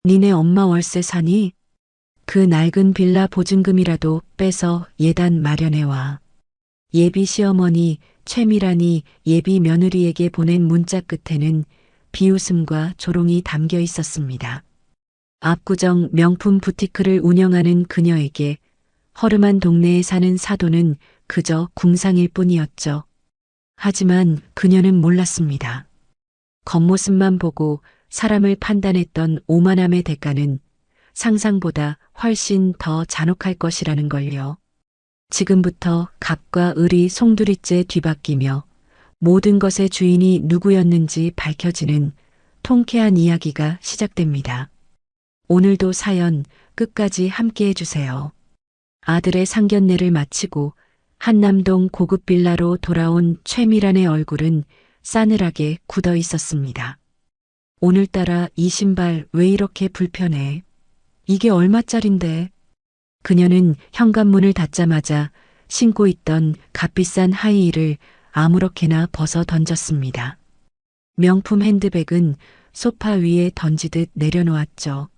니네 엄마 월세 사니? 그 낡은 빌라 보증금이라도 빼서 예단 마련해와. 예비 시어머니 최미란이 예비 며느리에게 보낸 문자 끝에는 비웃음과 조롱이 담겨 있었습니다. 압구정 명품 부티크를 운영하는 그녀에게 허름한 동네에 사는 사돈은 그저 궁상일 뿐이었죠. 하지만 그녀는 몰랐습니다. 겉모습만 보고 사람을 판단했던 오만함의 대가는 상상보다 훨씬 더 잔혹할 것이라는 걸요. 지금부터 갑과 을이 송두리째 뒤바뀌며 모든 것의 주인이 누구였는지 밝혀지는 통쾌한 이야기가 시작됩니다. 오늘도 사연 끝까지 함께 해주세요. 아들의 상견례를 마치고 한남동 고급 빌라로 돌아온 최미란의 얼굴은 싸늘하게 굳어 있었습니다. 오늘따라 이 신발 왜 이렇게 불편해? 이게 얼마짜린데? 그녀는 현관문을 닫자마자 신고 있던 값비싼 하이힐을 아무렇게나 벗어 던졌습니다. 명품 핸드백은 소파 위에 던지듯 내려놓았죠.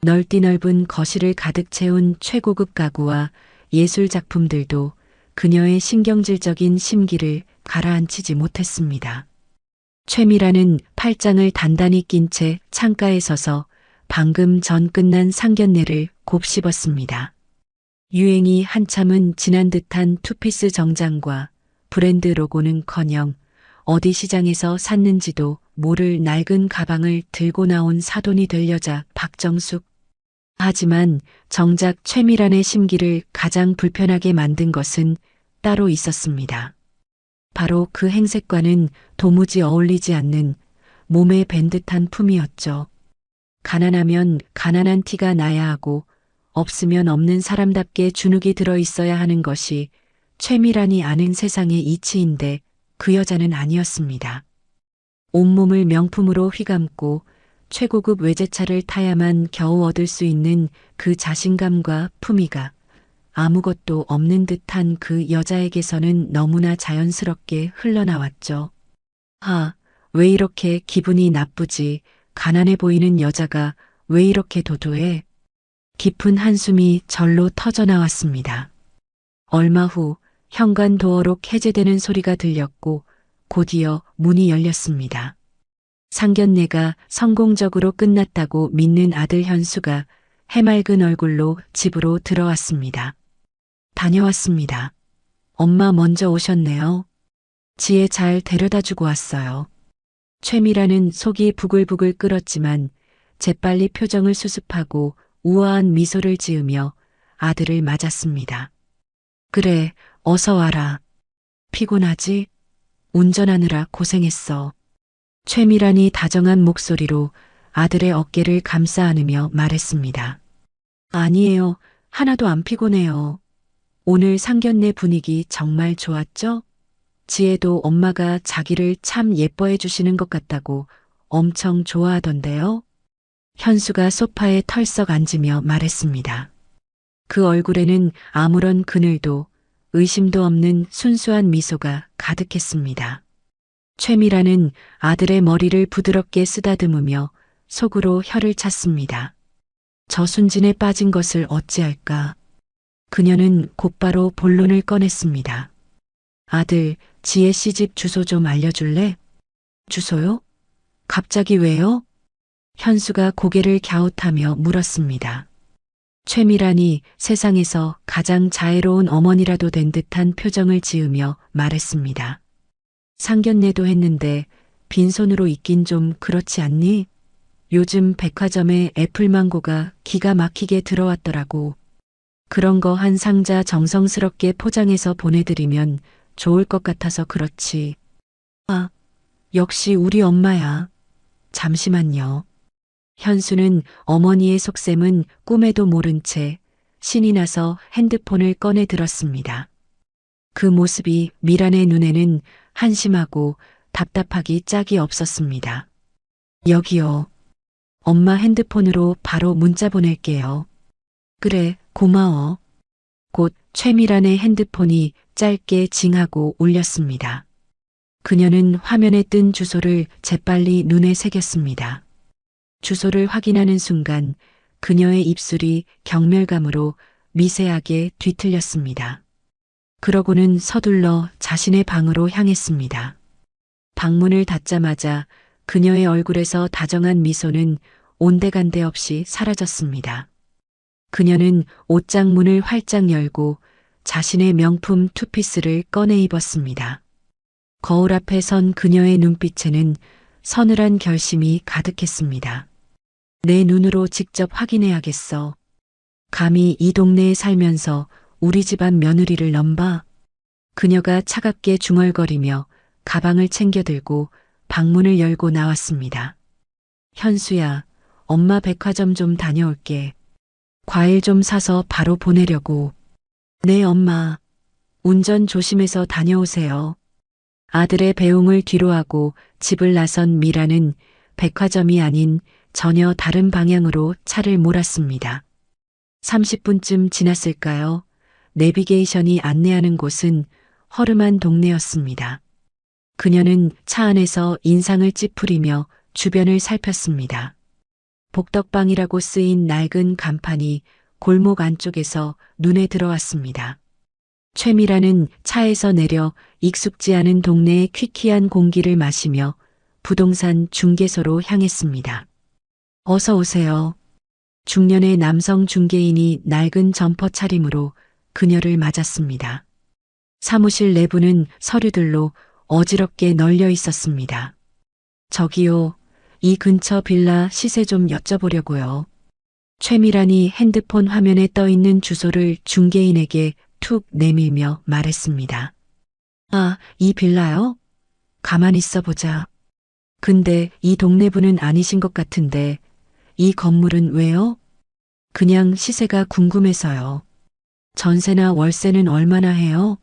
넓디 넓은 거실을 가득 채운 최고급 가구와 예술 작품들도 그녀의 신경질적인 심기를 가라앉히지 못했습니다. 최미라는 팔짱을 단단히 낀 채 창가에 서서 방금 전 끝난 상견례를 곱씹었습니다. 유행이 한참은 지난 듯한 투피스 정장과 브랜드 로고는커녕 어디 시장에서 샀는지도 모를 낡은 가방을 들고 나온 사돈이 될 여자 박정숙. 하지만 정작 최미란의 심기를 가장 불편하게 만든 것은 따로 있었습니다. 바로 그 행색과는 도무지 어울리지 않는 몸에 밴 듯한 품이었죠. 가난하면 가난한 티가 나야 하고 없으면 없는 사람답게 주눅이 들어 있어야 하는 것이 최미란이 아는 세상의 이치인데 그 여자는 아니었습니다. 온몸을 명품으로 휘감고 최고급 외제차를 타야만 겨우 얻을 수 있는 그 자신감과 품위가 아무것도 없는 듯한 그 여자에게서는 너무나 자연스럽게 흘러나왔죠. 아, 왜 이렇게 기분이 나쁘지? 가난해 보이는 여자가 왜 이렇게 도도해? 깊은 한숨이 절로 터져나왔습니다. 얼마 후 현관 도어록 해제되는 소리가 들렸고 곧이어 문이 열렸습니다. 상견례가 성공적으로 끝났다고 믿는 아들 현수가 해맑은 얼굴로 집으로 들어왔습니다. 다녀왔습니다. 엄마 먼저 오셨네요. 지혜 잘 데려다주고 왔어요. 최미라는 속이 부글부글 끓었지만 재빨리 표정을 수습하고 우아한 미소를 지으며 아들을 맞았습니다. 그래, 어서 와라. 피곤하지? 운전하느라 고생했어. 최미란이 다정한 목소리로 아들의 어깨를 감싸 안으며 말했습니다. 아니에요. 하나도 안 피곤해요. 오늘 상견례 분위기 정말 좋았죠? 지혜도 엄마가 자기를 참 예뻐해 주시는 것 같다고 엄청 좋아하던데요. 현수가 소파에 털썩 앉으며 말했습니다. 그 얼굴에는 아무런 그늘도 의심도 없는 순수한 미소가 가득했습니다. 최미라는 아들의 머리를 부드럽게 쓰다듬으며 속으로 혀를 찼습니다. 저 순진에 빠진 것을 어찌할까? 그녀는 곧바로 본론을 꺼냈습니다. 아들, 지혜 씨 집 주소 좀 알려줄래? 주소요? 갑자기 왜요? 현수가 고개를 갸웃하며 물었습니다. 최미란이 세상에서 가장 자애로운 어머니라도 된 듯한 표정을 지으며 말했습니다. 상견례도 했는데 빈손으로 있긴 좀 그렇지 않니? 요즘 백화점에 애플망고가 기가 막히게 들어왔더라고. 그런 거 한 상자 정성스럽게 포장해서 보내드리면 좋을 것 같아서 그렇지. 아, 역시 우리 엄마야. 잠시만요. 현수는 어머니의 속셈은 꿈에도 모른 채 신이 나서 핸드폰을 꺼내 들었습니다. 그 모습이 미란의 눈에는 한심하고 답답하기 짝이 없었습니다. 여기요. 엄마 핸드폰으로 바로 문자 보낼게요. 그래, 고마워. 곧 최미란의 핸드폰이 짧게 징하고 울렸습니다. 그녀는 화면에 뜬 주소를 재빨리 눈에 새겼습니다. 주소를 확인하는 순간 그녀의 입술이 경멸감으로 미세하게 뒤틀렸습니다. 그러고는 서둘러 자신의 방으로 향했습니다. 방문을 닫자마자 그녀의 얼굴에서 다정한 미소는 온데간데 없이 사라졌습니다. 그녀는 옷장 문을 활짝 열고 자신의 명품 투피스를 꺼내 입었습니다. 거울 앞에 선 그녀의 눈빛에는 서늘한 결심이 가득했습니다. 내 눈으로 직접 확인해야겠어. 감히 이 동네에 살면서 우리 집안 며느리를 넘봐. 그녀가 차갑게 중얼거리며 가방을 챙겨들고 방문을 열고 나왔습니다. 현수야, 엄마 백화점 좀 다녀올게. 과일 좀 사서 바로 보내려고. 네, 엄마. 운전 조심해서 다녀오세요. 아들의 배웅을 뒤로하고 집을 나선 미라는 백화점이 아닌 전혀 다른 방향으로 차를 몰았습니다. 30분쯤 지났을까요? 내비게이션이 안내하는 곳은 허름한 동네였습니다. 그녀는 차 안에서 인상을 찌푸리며 주변을 살폈습니다. 복덕방이라고 쓰인 낡은 간판이 골목 안쪽에서 눈에 들어왔습니다. 최미라는 차에서 내려 익숙지 않은 동네의 퀴퀴한 공기를 마시며 부동산 중개소로 향했습니다. 어서 오세요. 중년의 남성 중개인이 낡은 점퍼 차림으로 그녀를 맞았습니다. 사무실 내부는 서류들로 어지럽게 널려 있었습니다. 저기요, 이 근처 빌라 시세 좀 여쭤보려고요. 최미란이 핸드폰 화면에 떠 있는 주소를 중개인에게 툭 내밀며 말했습니다. 아, 이 빌라요? 가만 있어 보자. 근데 이 동네 분은 아니신 것 같은데 이 건물은 왜요? 그냥 시세가 궁금해서요. 전세나 월세는 얼마나 해요?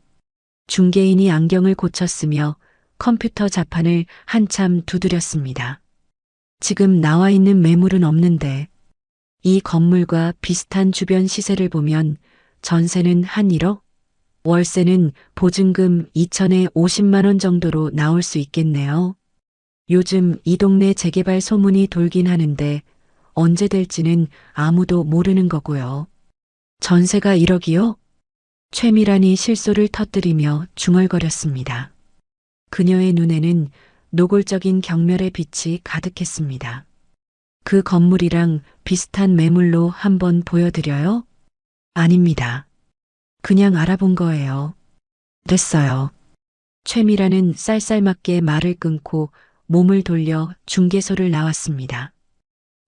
중개인이 안경을 고쳤으며 컴퓨터 자판을 한참 두드렸습니다. 지금 나와 있는 매물은 없는데 이 건물과 비슷한 주변 시세를 보면 전세는 한 1억, 월세는 보증금 2천에 50만 원 정도로 나올 수 있겠네요. 요즘 이 동네 재개발 소문이 돌긴 하는데 언제 될지는 아무도 모르는 거고요. 전세가 1억이요? 최미란이 실소를 터뜨리며 중얼거렸습니다. 그녀의 눈에는 노골적인 경멸의 빛이 가득했습니다. 그 건물이랑 비슷한 매물로 한번 보여드려요? 아닙니다. 그냥 알아본 거예요. 됐어요. 최미라는 쌀쌀맞게 말을 끊고 몸을 돌려 중개소를 나왔습니다.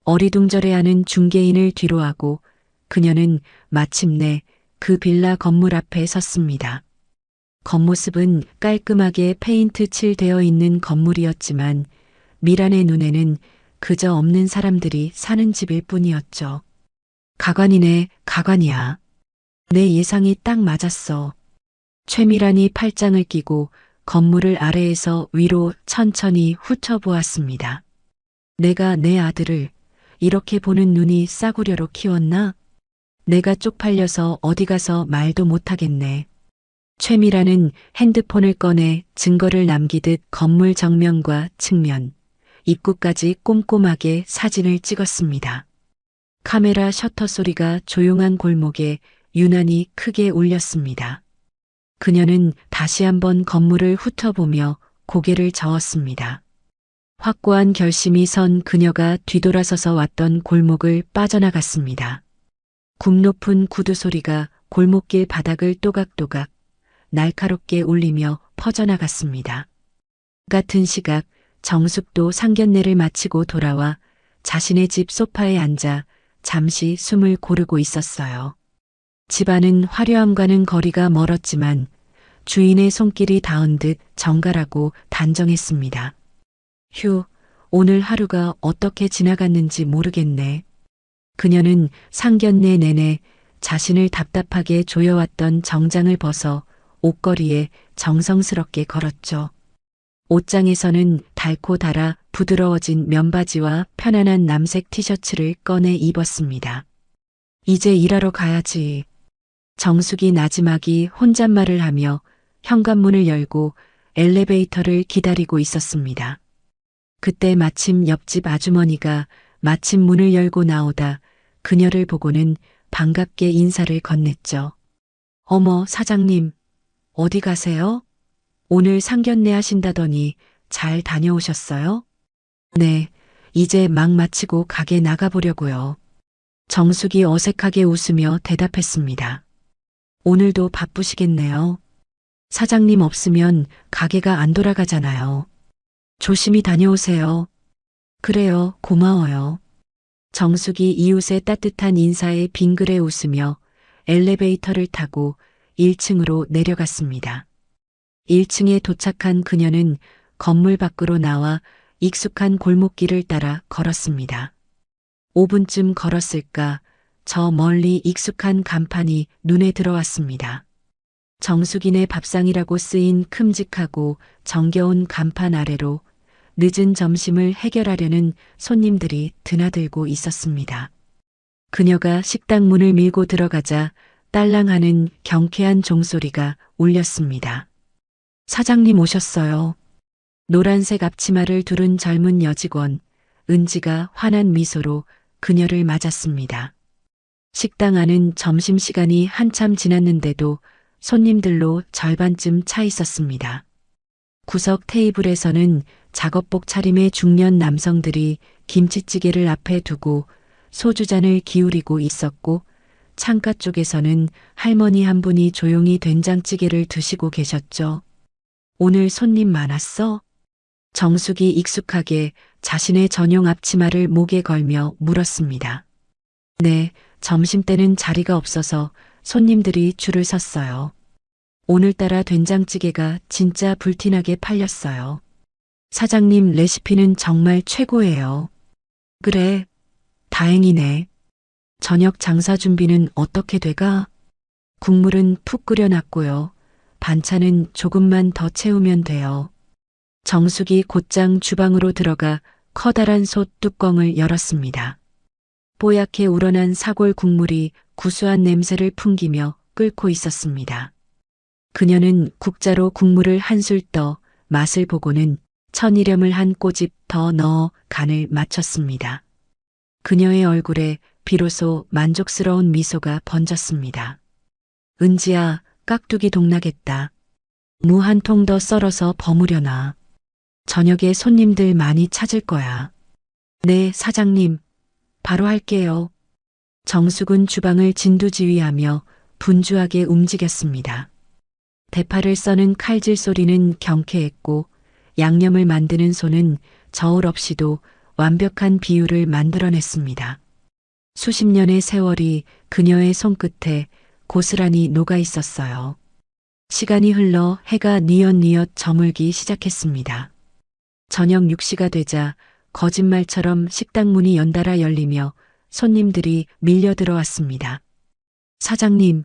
어리둥절해하는 중개인을 뒤로하고 그녀는 마침내 그 빌라 건물 앞에 섰습니다. 겉모습은 깔끔하게 페인트 칠되어 있는 건물이었지만 미란의 눈에는 그저 없는 사람들이 사는 집일 뿐이었죠. 가관이네, 가관이야. 내 예상이 딱 맞았어. 최미란이 팔짱을 끼고 건물을 아래에서 위로 천천히 훑어보았습니다. 내가 내 아들을 이렇게 보는 눈이 싸구려로 키웠나? 내가 쪽팔려서 어디 가서 말도 못하겠네. 최미라는 핸드폰을 꺼내 증거를 남기듯 건물 정면과 측면, 입구까지 꼼꼼하게 사진을 찍었습니다. 카메라 셔터 소리가 조용한 골목에 유난히 크게 울렸습니다. 그녀는 다시 한번 건물을 훑어보며 고개를 저었습니다. 확고한 결심이 선 그녀가 뒤돌아서서 왔던 골목을 빠져나갔습니다. 굽 높은 구두 소리가 골목길 바닥을 또각또각 날카롭게 울리며 퍼져나갔습니다. 같은 시각 정숙도 상견례를 마치고 돌아와 자신의 집 소파에 앉아 잠시 숨을 고르고 있었어요. 집안은 화려함과는 거리가 멀었지만 주인의 손길이 닿은 듯 정갈하고 단정했습니다. 휴, 오늘 하루가 어떻게 지나갔는지 모르겠네. 그녀는 상견례 내내 자신을 답답하게 조여왔던 정장을 벗어 옷걸이에 정성스럽게 걸었죠. 옷장에서는 닳고 닳아 부드러워진 면바지와 편안한 남색 티셔츠를 꺼내 입었습니다. 이제 일하러 가야지. 정숙이 나지막이 혼잣말을 하며 현관문을 열고 엘리베이터를 기다리고 있었습니다. 그때 마침 옆집 아주머니가 마침 문을 열고 나오다 그녀를 보고는 반갑게 인사를 건넸죠. 어머, 사장님, 어디 가세요? 오늘 상견례 하신다더니 잘 다녀오셨어요? 네, 이제 막 마치고 가게 나가보려고요. 정숙이 어색하게 웃으며 대답했습니다. 오늘도 바쁘시겠네요. 사장님 없으면 가게가 안 돌아가잖아요. 조심히 다녀오세요. 그래요, 고마워요. 정숙이 이웃의 따뜻한 인사에 빙그레 웃으며 엘리베이터를 타고 1층으로 내려갔습니다. 1층에 도착한 그녀는 건물 밖으로 나와 익숙한 골목길을 따라 걸었습니다. 5분쯤 걸었을까 저 멀리 익숙한 간판이 눈에 들어왔습니다. 정숙이네 밥상이라고 쓰인 큼직하고 정겨운 간판 아래로 늦은 점심을 해결하려는 손님들이 드나들고 있었습니다. 그녀가 식당 문을 밀고 들어가자 딸랑하는 경쾌한 종소리가 울렸습니다. 사장님 오셨어요. 노란색 앞치마를 두른 젊은 여직원, 은지가 환한 미소로 그녀를 맞았습니다. 식당 안은 점심시간이 한참 지났는데도 손님들로 절반쯤 차 있었습니다. 구석 테이블에서는 작업복 차림의 중년 남성들이 김치찌개를 앞에 두고 소주잔을 기울이고 있었고 창가 쪽에서는 할머니 한 분이 조용히 된장찌개를 드시고 계셨죠. 오늘 손님 많았어? 정숙이 익숙하게 자신의 전용 앞치마를 목에 걸며 물었습니다. 네, 점심때는 자리가 없어서 손님들이 줄을 섰어요. 오늘따라 된장찌개가 진짜 불티나게 팔렸어요. 사장님 레시피는 정말 최고예요. 그래, 다행이네. 저녁 장사 준비는 어떻게 돼가? 국물은 푹 끓여놨고요. 반찬은 조금만 더 채우면 돼요. 정숙이 곧장 주방으로 들어가 커다란 솥 뚜껑을 열었습니다. 뽀얗게 우러난 사골 국물이 구수한 냄새를 풍기며 끓고 있었습니다. 그녀는 국자로 국물을 한술 떠 맛을 보고는 천일염을 한 꼬집 더 넣어 간을 맞췄습니다. 그녀의 얼굴에 비로소 만족스러운 미소가 번졌습니다. 은지야, 깍두기 동나겠다. 무 한 통 더 썰어서 버무려놔. 저녁에 손님들 많이 찾을 거야. 네, 사장님. 바로 할게요. 정숙은 주방을 진두지휘하며 분주하게 움직였습니다. 대파를 써는 칼질 소리는 경쾌했고 양념을 만드는 손은 저울 없이도 완벽한 비율을 만들어냈습니다. 수십 년의 세월이 그녀의 손끝에 고스란히 녹아 있었어요. 시간이 흘러 해가 뉘엿뉘엿 저물기 시작했습니다. 저녁 6시가 되자 거짓말처럼 식당 문이 연달아 열리며 손님들이 밀려 들어왔습니다. 사장님,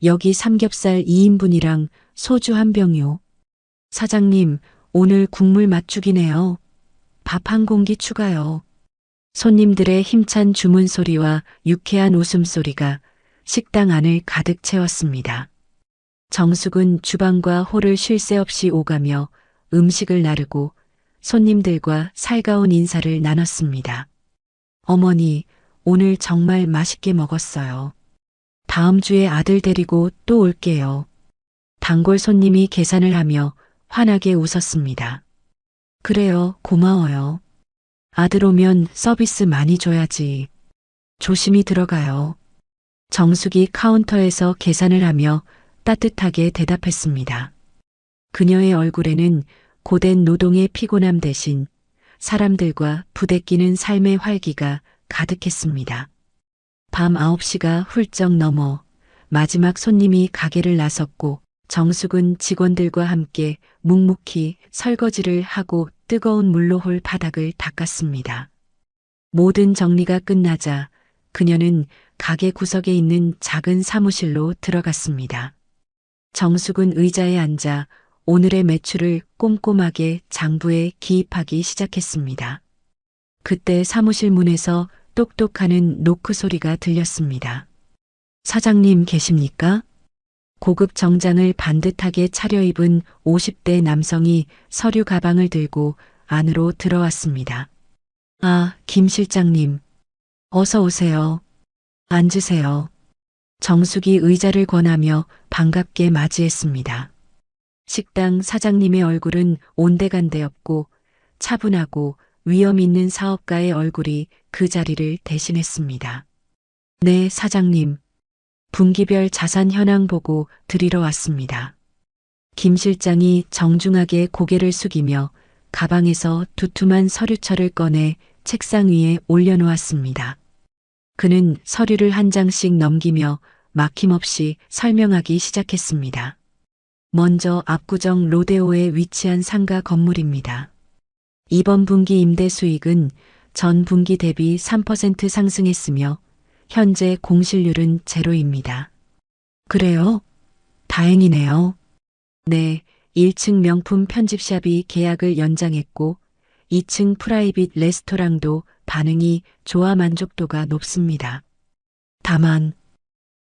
여기 삼겹살 2인분이랑 소주 한 병요. 사장님, 오늘 국물 맛죽이네요. 밥 한 공기 추가요. 손님들의 힘찬 주문 소리와 유쾌한 웃음소리가 식당 안을 가득 채웠습니다. 정숙은 주방과 홀을 쉴 새 없이 오가며 음식을 나르고 손님들과 살가운 인사를 나눴습니다. 어머니, 오늘 정말 맛있게 먹었어요. 다음 주에 아들 데리고 또 올게요. 단골 손님이 계산을 하며 환하게 웃었습니다. 그래요, 고마워요. 아들 오면 서비스 많이 줘야지. 조심히 들어가요. 정숙이 카운터에서 계산을 하며 따뜻하게 대답했습니다. 그녀의 얼굴에는 고된 노동의 피곤함 대신 사람들과 부대끼는 삶의 활기가 가득했습니다. 밤 9시가 훌쩍 넘어 마지막 손님이 가게를 나섰고 정숙은 직원들과 함께 묵묵히 설거지를 하고 뜨거운 물로 홀 바닥을 닦았습니다. 모든 정리가 끝나자 그녀는 가게 구석에 있는 작은 사무실로 들어갔습니다. 정숙은 의자에 앉아 오늘의 매출을 꼼꼼하게 장부에 기입하기 시작했습니다. 그때 사무실 문에서 똑똑하는 노크 소리가 들렸습니다. 사장님 계십니까? 고급 정장을 반듯하게 차려입은 50대 남성이 서류 가방을 들고 안으로 들어왔습니다. 아, 김 실장님. 어서 오세요. 앉으세요. 정숙이 의자를 권하며 반갑게 맞이했습니다. 식당 사장님의 얼굴은 온데간데없고 차분하고 위험 있는 사업가의 얼굴이 그 자리를 대신했습니다. 네, 사장님. 분기별 자산 현황 보고 드리러 왔습니다. 김 실장이 정중하게 고개를 숙이며 가방에서 두툼한 서류철을 꺼내 책상 위에 올려놓았습니다. 그는 서류를 한 장씩 넘기며 막힘없이 설명하기 시작했습니다. 먼저 압구정 로데오에 위치한 상가 건물입니다. 이번 분기 임대 수익은 전 분기 대비 3% 상승했으며 현재 공실률은 제로입니다. 그래요? 다행이네요. 네, 1층 명품 편집샵이 계약을 연장했고 2층 프라이빗 레스토랑도 반응이 좋아 만족도가 높습니다. 다만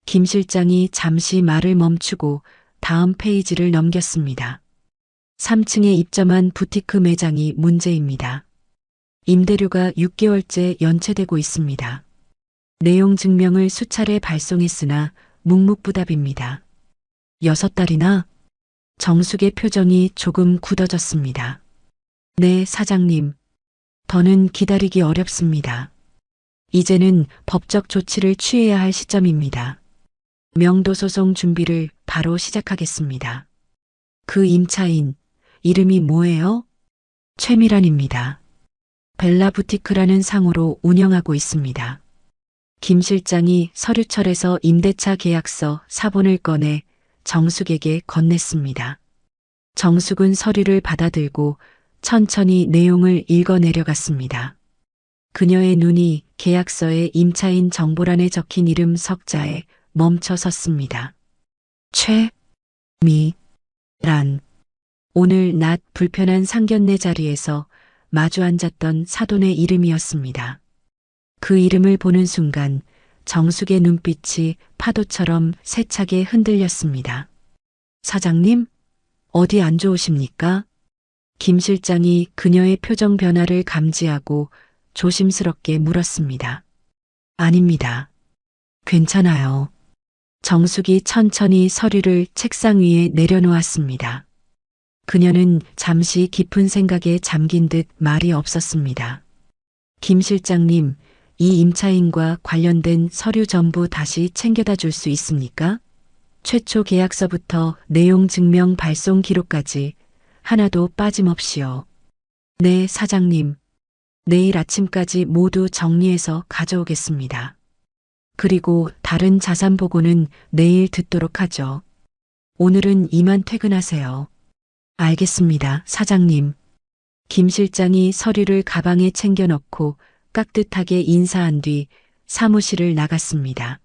김 실장이 잠시 말을 멈추고 다음 페이지를 넘겼습니다. 3층에 입점한 부티크 매장이 문제입니다. 임대료가 6개월째 연체되고 있습니다. 내용 증명을 수차례 발송했으나 묵묵부답입니다. 6달이나? 정숙의 표정이 조금 굳어졌습니다. 네, 사장님. 더는 기다리기 어렵습니다. 이제는 법적 조치를 취해야 할 시점입니다. 명도소송 준비를 바로 시작하겠습니다. 그 임차인, 이름이 뭐예요? 최미란입니다. 벨라부티크라는 상호로 운영하고 있습니다. 김 실장이 서류철에서 임대차 계약서 사본을 꺼내 정숙에게 건넸습니다. 정숙은 서류를 받아들고 천천히 내용을 읽어 내려갔습니다. 그녀의 눈이 계약서의 임차인 정보란에 적힌 이름 석자에 멈춰 섰습니다. 최미란. 오늘 낮 불편한 상견례 자리에서 마주 앉았던 사돈의 이름이었습니다. 그 이름을 보는 순간 정숙의 눈빛이 파도처럼 세차게 흔들렸습니다. 사장님, 어디 안 좋으십니까? 김 실장이 그녀의 표정 변화를 감지하고 조심스럽게 물었습니다. 아닙니다. 괜찮아요. 정숙이 천천히 서류를 책상 위에 내려놓았습니다. 그녀는 잠시 깊은 생각에 잠긴 듯 말이 없었습니다. 김 실장님, 이 임차인과 관련된 서류 전부 다시 챙겨다 줄 수 있습니까? 최초 계약서부터 내용 증명 발송 기록까지 하나도 빠짐없이요. 네, 사장님. 내일 아침까지 모두 정리해서 가져오겠습니다. 그리고 다른 자산 보고는 내일 듣도록 하죠. 오늘은 이만 퇴근하세요. 알겠습니다, 사장님. 김 실장이 서류를 가방에 챙겨 넣고 깍듯하게 인사한 뒤 사무실을 나갔습니다.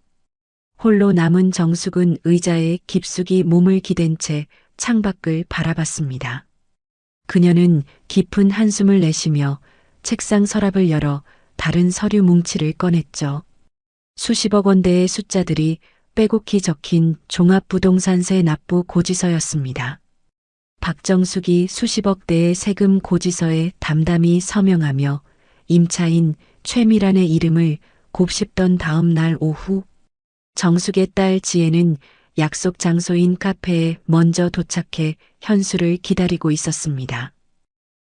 홀로 남은 정숙은 의자에 깊숙이 몸을 기댄 채 창밖을 바라봤습니다. 그녀는 깊은 한숨을 내쉬며 책상 서랍을 열어 다른 서류 뭉치를 꺼냈죠. 수십억 원대의 숫자들이 빼곡히 적힌 종합부동산세 납부 고지서였습니다. 박정숙이 수십억대의 세금 고지서에 담담히 서명하며 임차인 최미란의 이름을 곱씹던 다음 날 오후 정숙의 딸 지혜는 약속 장소인 카페에 먼저 도착해 현수를 기다리고 있었습니다.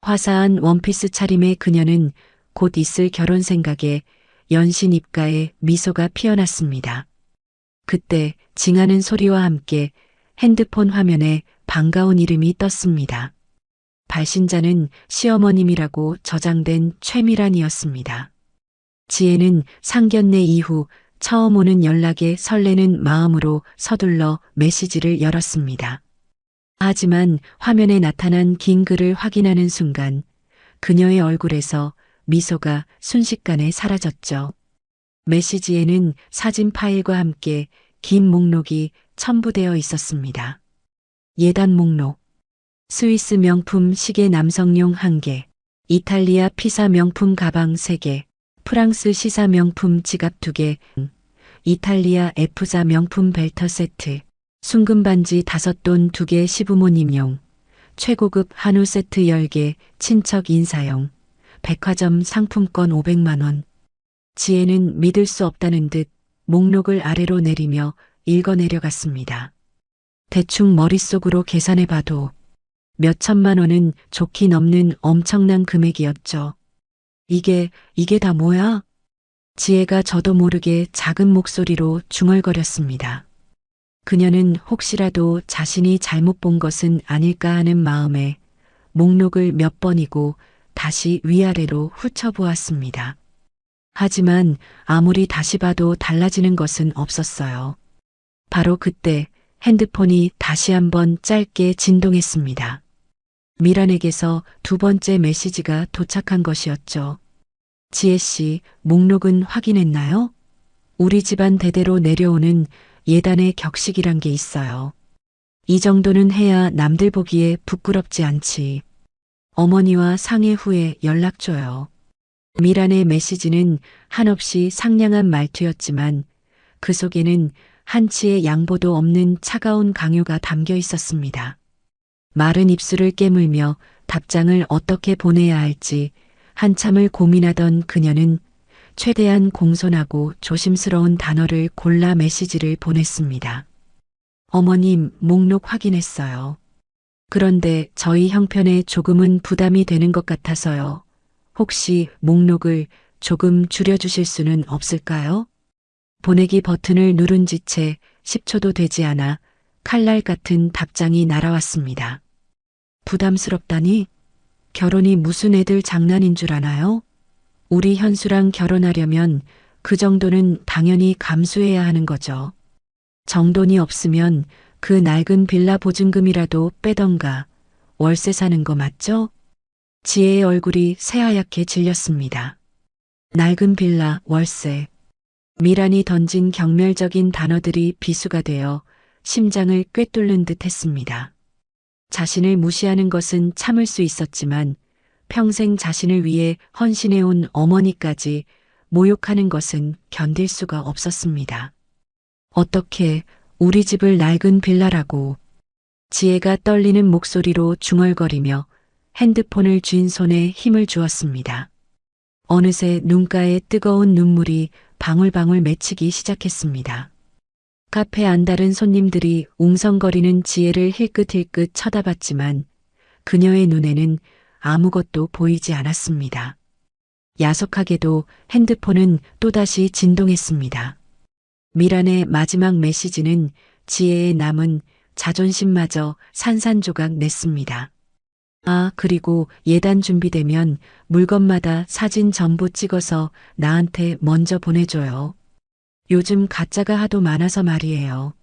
화사한 원피스 차림의 그녀는 곧 있을 결혼 생각에 연신 입가에 미소가 피어났습니다. 그때 징하는 소리와 함께 핸드폰 화면에 반가운 이름이 떴습니다. 발신자는 시어머님이라고 저장된 최미란이었습니다. 지혜는 상견례 이후 처음 오는 연락에 설레는 마음으로 서둘러 메시지를 열었습니다. 하지만 화면에 나타난 긴 글을 확인하는 순간 그녀의 얼굴에서 미소가 순식간에 사라졌죠. 메시지에는 사진 파일과 함께 긴 목록이 첨부되어 있었습니다. 예단 목록. 스위스 명품 시계 남성용 1개, 이탈리아 피사 명품 가방 3개, 프랑스 시사 명품 지갑 2개, 이탈리아 F사 명품 벨터 세트, 순금 반지 5돈 2개 시부모님용, 최고급 한우 세트 10개 친척 인사용, 백화점 상품권 500만 원. 지혜는 믿을 수 없다는 듯 목록을 아래로 내리며 읽어내려갔습니다. 대충 머릿속으로 계산해봐도 몇 천만 원은 좋게 넘는 엄청난 금액이었죠. 이게 다 뭐야? 지혜가 저도 모르게 작은 목소리로 중얼거렸습니다. 그녀는 혹시라도 자신이 잘못 본 것은 아닐까 하는 마음에 목록을 몇 번이고 다시 위아래로 훑어보았습니다. 하지만 아무리 다시 봐도 달라지는 것은 없었어요. 바로 그때 핸드폰이 다시 한번 짧게 진동했습니다. 미란에게서 두 번째 메시지가 도착한 것이었죠. 지혜 씨, 목록은 확인했나요? 우리 집안 대대로 내려오는 예단의 격식이란 게 있어요. 이 정도는 해야 남들 보기에 부끄럽지 않지. 어머니와 상의 후에 연락 줘요. 미란의 메시지는 한없이 상냥한 말투였지만 그 속에는 한치의 양보도 없는 차가운 강요가 담겨 있었습니다. 마른 입술을 깨물며 답장을 어떻게 보내야 할지 한참을 고민하던 그녀는 최대한 공손하고 조심스러운 단어를 골라 메시지를 보냈습니다. 어머님, 목록 확인했어요. 그런데 저희 형편에 조금은 부담이 되는 것 같아서요. 혹시 목록을 조금 줄여주실 수는 없을까요? 보내기 버튼을 누른 지 채 10초도 되지 않아 칼날 같은 답장이 날아왔습니다. 부담스럽다니? 결혼이 무슨 애들 장난인 줄 아나요? 우리 현수랑 결혼하려면 그 정도는 당연히 감수해야 하는 거죠. 정돈이 없으면 그 낡은 빌라 보증금이라도 빼던가. 월세 사는 거 맞죠? 지혜의 얼굴이 새하얗게 질렸습니다. 낡은 빌라, 월세. 미란이 던진 경멸적인 단어들이 비수가 되어 심장을 꿰뚫는 듯 했습니다. 자신을 무시하는 것은 참을 수 있었지만 평생 자신을 위해 헌신해온 어머니까지 모욕하는 것은 견딜 수가 없었습니다. 어떻게 우리 집을 낡은 빌라라고. 지혜가 떨리는 목소리로 중얼거리며 핸드폰을 쥔 손에 힘을 주었습니다. 어느새 눈가에 뜨거운 눈물이 방울방울 맺히기 시작했습니다. 카페 안달은 손님들이 웅성거리는 지혜를 힐끗힐끗 쳐다봤지만 그녀의 눈에는 아무것도 보이지 않았습니다. 야속하게도 핸드폰은 또다시 진동했습니다. 미란의 마지막 메시지는 지혜의 남은 자존심마저 산산조각 냈습니다. 아, 그리고 예단 준비되면 물건마다 사진 전부 찍어서 나한테 먼저 보내줘요. 요즘 가짜가 하도 많아서 말이에요.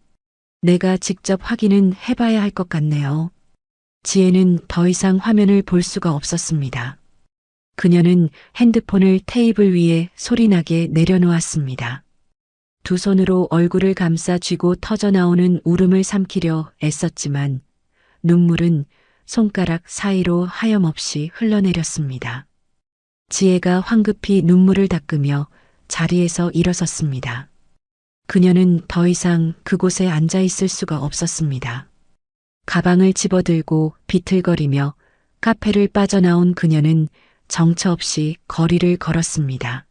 내가 직접 확인은 해봐야 할 것 같네요. 지혜는 더 이상 화면을 볼 수가 없었습니다. 그녀는 핸드폰을 테이블 위에 소리나게 내려놓았습니다. 두 손으로 얼굴을 감싸 쥐고 터져나오는 울음을 삼키려 애썼지만 눈물은 손가락 사이로 하염없이 흘러내렸습니다. 지혜가 황급히 눈물을 닦으며 자리에서 일어섰습니다. 그녀는 더 이상 그곳에 앉아 있을 수가 없었습니다. 가방을 집어들고 비틀거리며 카페를 빠져나온 그녀는 정처 없이 거리를 걸었습니다.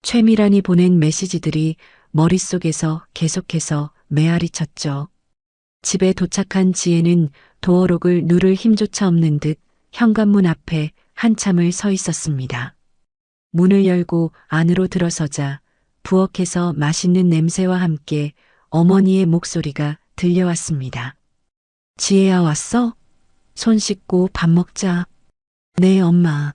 최미란이 보낸 메시지들이 머릿속에서 계속해서 메아리 쳤죠. 집에 도착한 지혜는 도어록을 누를 힘조차 없는 듯 현관문 앞에 한참을 서 있었습니다. 문을 열고 안으로 들어서자 부엌에서 맛있는 냄새와 함께 어머니의 목소리가 들려왔습니다. 지혜야, 왔어? 손 씻고 밥 먹자. 네, 엄마.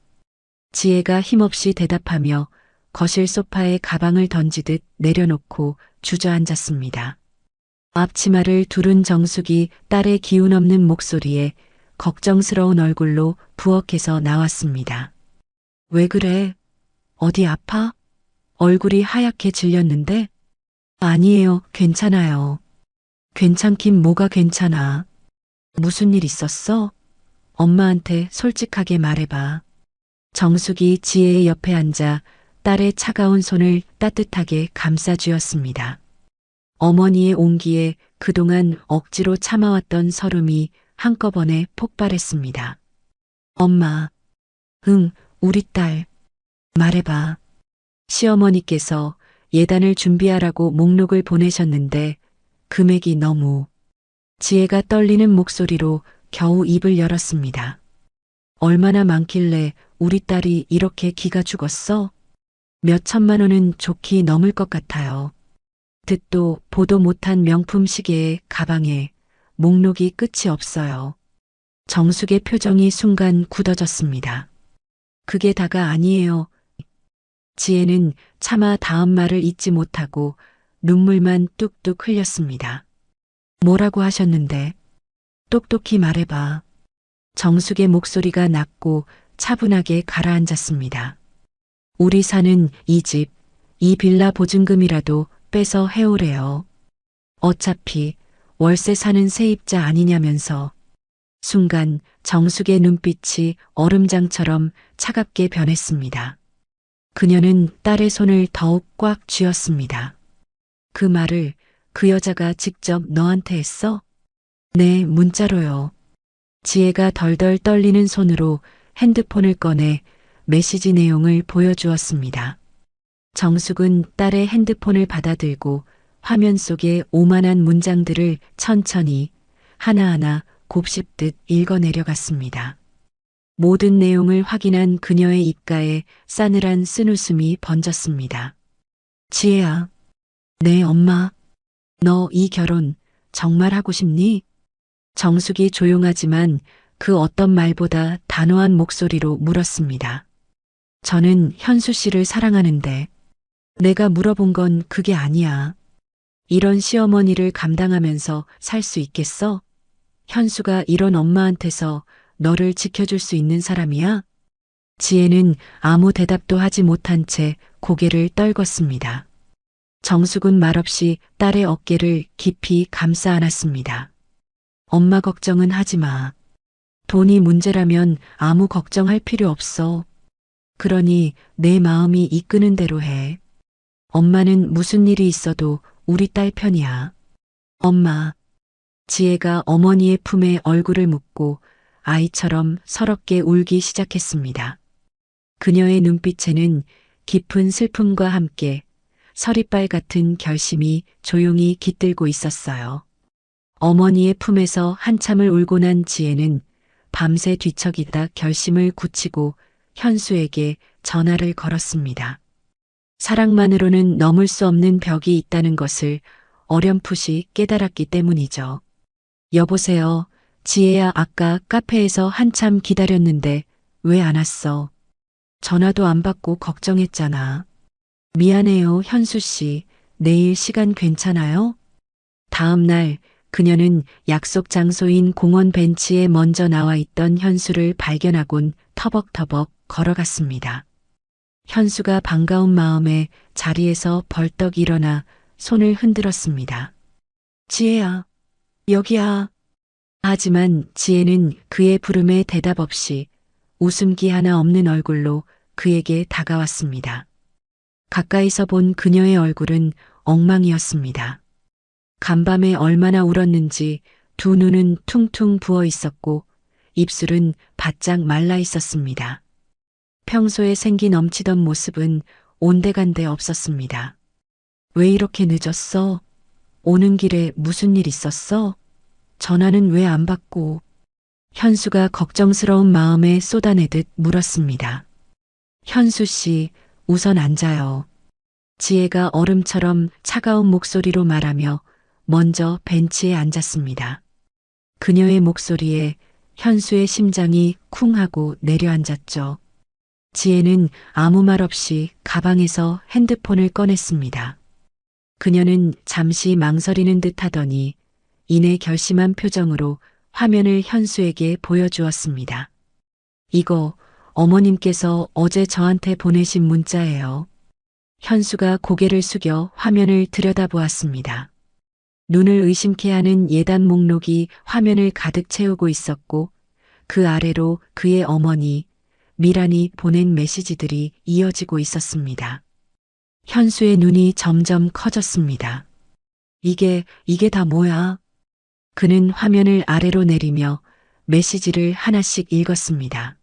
지혜가 힘없이 대답하며 거실 소파에 가방을 던지듯 내려놓고 주저앉았습니다. 앞치마를 두른 정숙이 딸의 기운 없는 목소리에 걱정스러운 얼굴로 부엌에서 나왔습니다. 왜 그래? 어디 아파? 얼굴이 하얗게 질렸는데? 아니에요, 괜찮아요. 괜찮긴 뭐가 괜찮아. 무슨 일 있었어? 엄마한테 솔직하게 말해봐. 정숙이 지혜의 옆에 앉아 딸의 차가운 손을 따뜻하게 감싸주었습니다. 어머니의 온기에 그동안 억지로 참아왔던 서름이 한꺼번에 폭발했습니다. 엄마. 응, 우리 딸, 말해봐. 시어머니께서 예단을 준비하라고 목록을 보내셨는데 금액이 너무. 지혜가 떨리는 목소리로 겨우 입을 열었습니다. 얼마나 많길래 우리 딸이 이렇게 기가 죽었어? 몇 천만 원은 좋게 넘을 것 같아요. 듣도 보도 못한 명품 시계에 가방에 목록이 끝이 없어요. 정숙의 표정이 순간 굳어졌습니다. 그게 다가 아니에요. 지혜는 차마 다음 말을 잇지 못하고 눈물만 뚝뚝 흘렸습니다. 뭐라고 하셨는데? 똑똑히 말해봐. 정숙의 목소리가 낮고 차분하게 가라앉았습니다. 우리 사는 이 집, 이 빌라 보증금이라도 빼서 해오래요. 어차피 월세 사는 세입자 아니냐면서. 순간 정숙의 눈빛이 얼음장처럼 차갑게 변했습니다. 그녀는 딸의 손을 더욱 꽉 쥐었습니다. 그 말을 그 여자가 직접 너한테 했어? 네, 문자로요. 지혜가 덜덜 떨리는 손으로 핸드폰을 꺼내 메시지 내용을 보여주었습니다. 정숙은 딸의 핸드폰을 받아들고 화면 속의 오만한 문장들을 천천히 하나하나 곱씹듯 읽어내려갔습니다. 모든 내용을 확인한 그녀의 입가에 싸늘한 쓴웃음이 번졌습니다. 지혜야. 네, 엄마. 너 이 결혼 정말 하고 싶니? 정숙이 조용하지만 그 어떤 말보다 단호한 목소리로 물었습니다. 저는 현수 씨를 사랑하는데 내가 물어본 건 그게 아니야. 이런 시어머니를 감당하면서 살 수 있겠어? 현수가 이런 엄마한테서 너를 지켜줄 수 있는 사람이야? 지혜는 아무 대답도 하지 못한 채 고개를 떨궜습니다. 정숙은 말없이 딸의 어깨를 깊이 감싸 안았습니다. 엄마 걱정은 하지 마. 돈이 문제라면 아무 걱정할 필요 없어. 그러니 내 마음이 이끄는 대로 해. 엄마는 무슨 일이 있어도 우리 딸 편이야. 엄마. 지혜가 어머니의 품에 얼굴을 묻고 아이처럼 서럽게 울기 시작했습니다. 그녀의 눈빛에는 깊은 슬픔과 함께 서리빨 같은 결심이 조용히 깃들고 있었어요. 어머니의 품에서 한참을 울고 난 지혜는 밤새 뒤척이다 결심을 굳히고 현수에게 전화를 걸었습니다. 사랑만으로는 넘을 수 없는 벽이 있다는 것을 어렴풋이 깨달았기 때문이죠. 여보세요. 지혜야, 아까 카페에서 한참 기다렸는데 왜 안 왔어? 전화도 안 받고 걱정했잖아. 미안해요, 현수 씨. 내일 시간 괜찮아요? 다음 날 그녀는 약속 장소인 공원 벤치에 먼저 나와 있던 현수를 발견하곤 터벅터벅 걸어갔습니다. 현수가 반가운 마음에 자리에서 벌떡 일어나 손을 흔들었습니다. 지혜야, 여기야. 하지만 지혜는 그의 부름에 대답 없이 웃음기 하나 없는 얼굴로 그에게 다가왔습니다. 가까이서 본 그녀의 얼굴은 엉망이었습니다. 간밤에 얼마나 울었는지 두 눈은 퉁퉁 부어 있었고 입술은 바짝 말라 있었습니다. 평소에 생기 넘치던 모습은 온데간데 없었습니다. 왜 이렇게 늦었어? 오는 길에 무슨 일 있었어? 전화는 왜 안 받고? 현수가 걱정스러운 마음에 쏟아내듯 물었습니다. 현수 씨, 우선 앉아요. 지혜가 얼음처럼 차가운 목소리로 말하며 먼저 벤치에 앉았습니다. 그녀의 목소리에 현수의 심장이 쿵 하고 내려앉았죠. 지혜는 아무 말 없이 가방에서 핸드폰을 꺼냈습니다. 그녀는 잠시 망설이는 듯 하더니 이내 결심한 표정으로 화면을 현수에게 보여주었습니다. 이거 어머님께서 어제 저한테 보내신 문자예요. 현수가 고개를 숙여 화면을 들여다보았습니다. 눈을 의심케 하는 예단 목록이 화면을 가득 채우고 있었고 그 아래로 그의 어머니 미란이 보낸 메시지들이 이어지고 있었습니다. 현수의 눈이 점점 커졌습니다. 이게 다 뭐야? 그는 화면을 아래로 내리며 메시지를 하나씩 읽었습니다.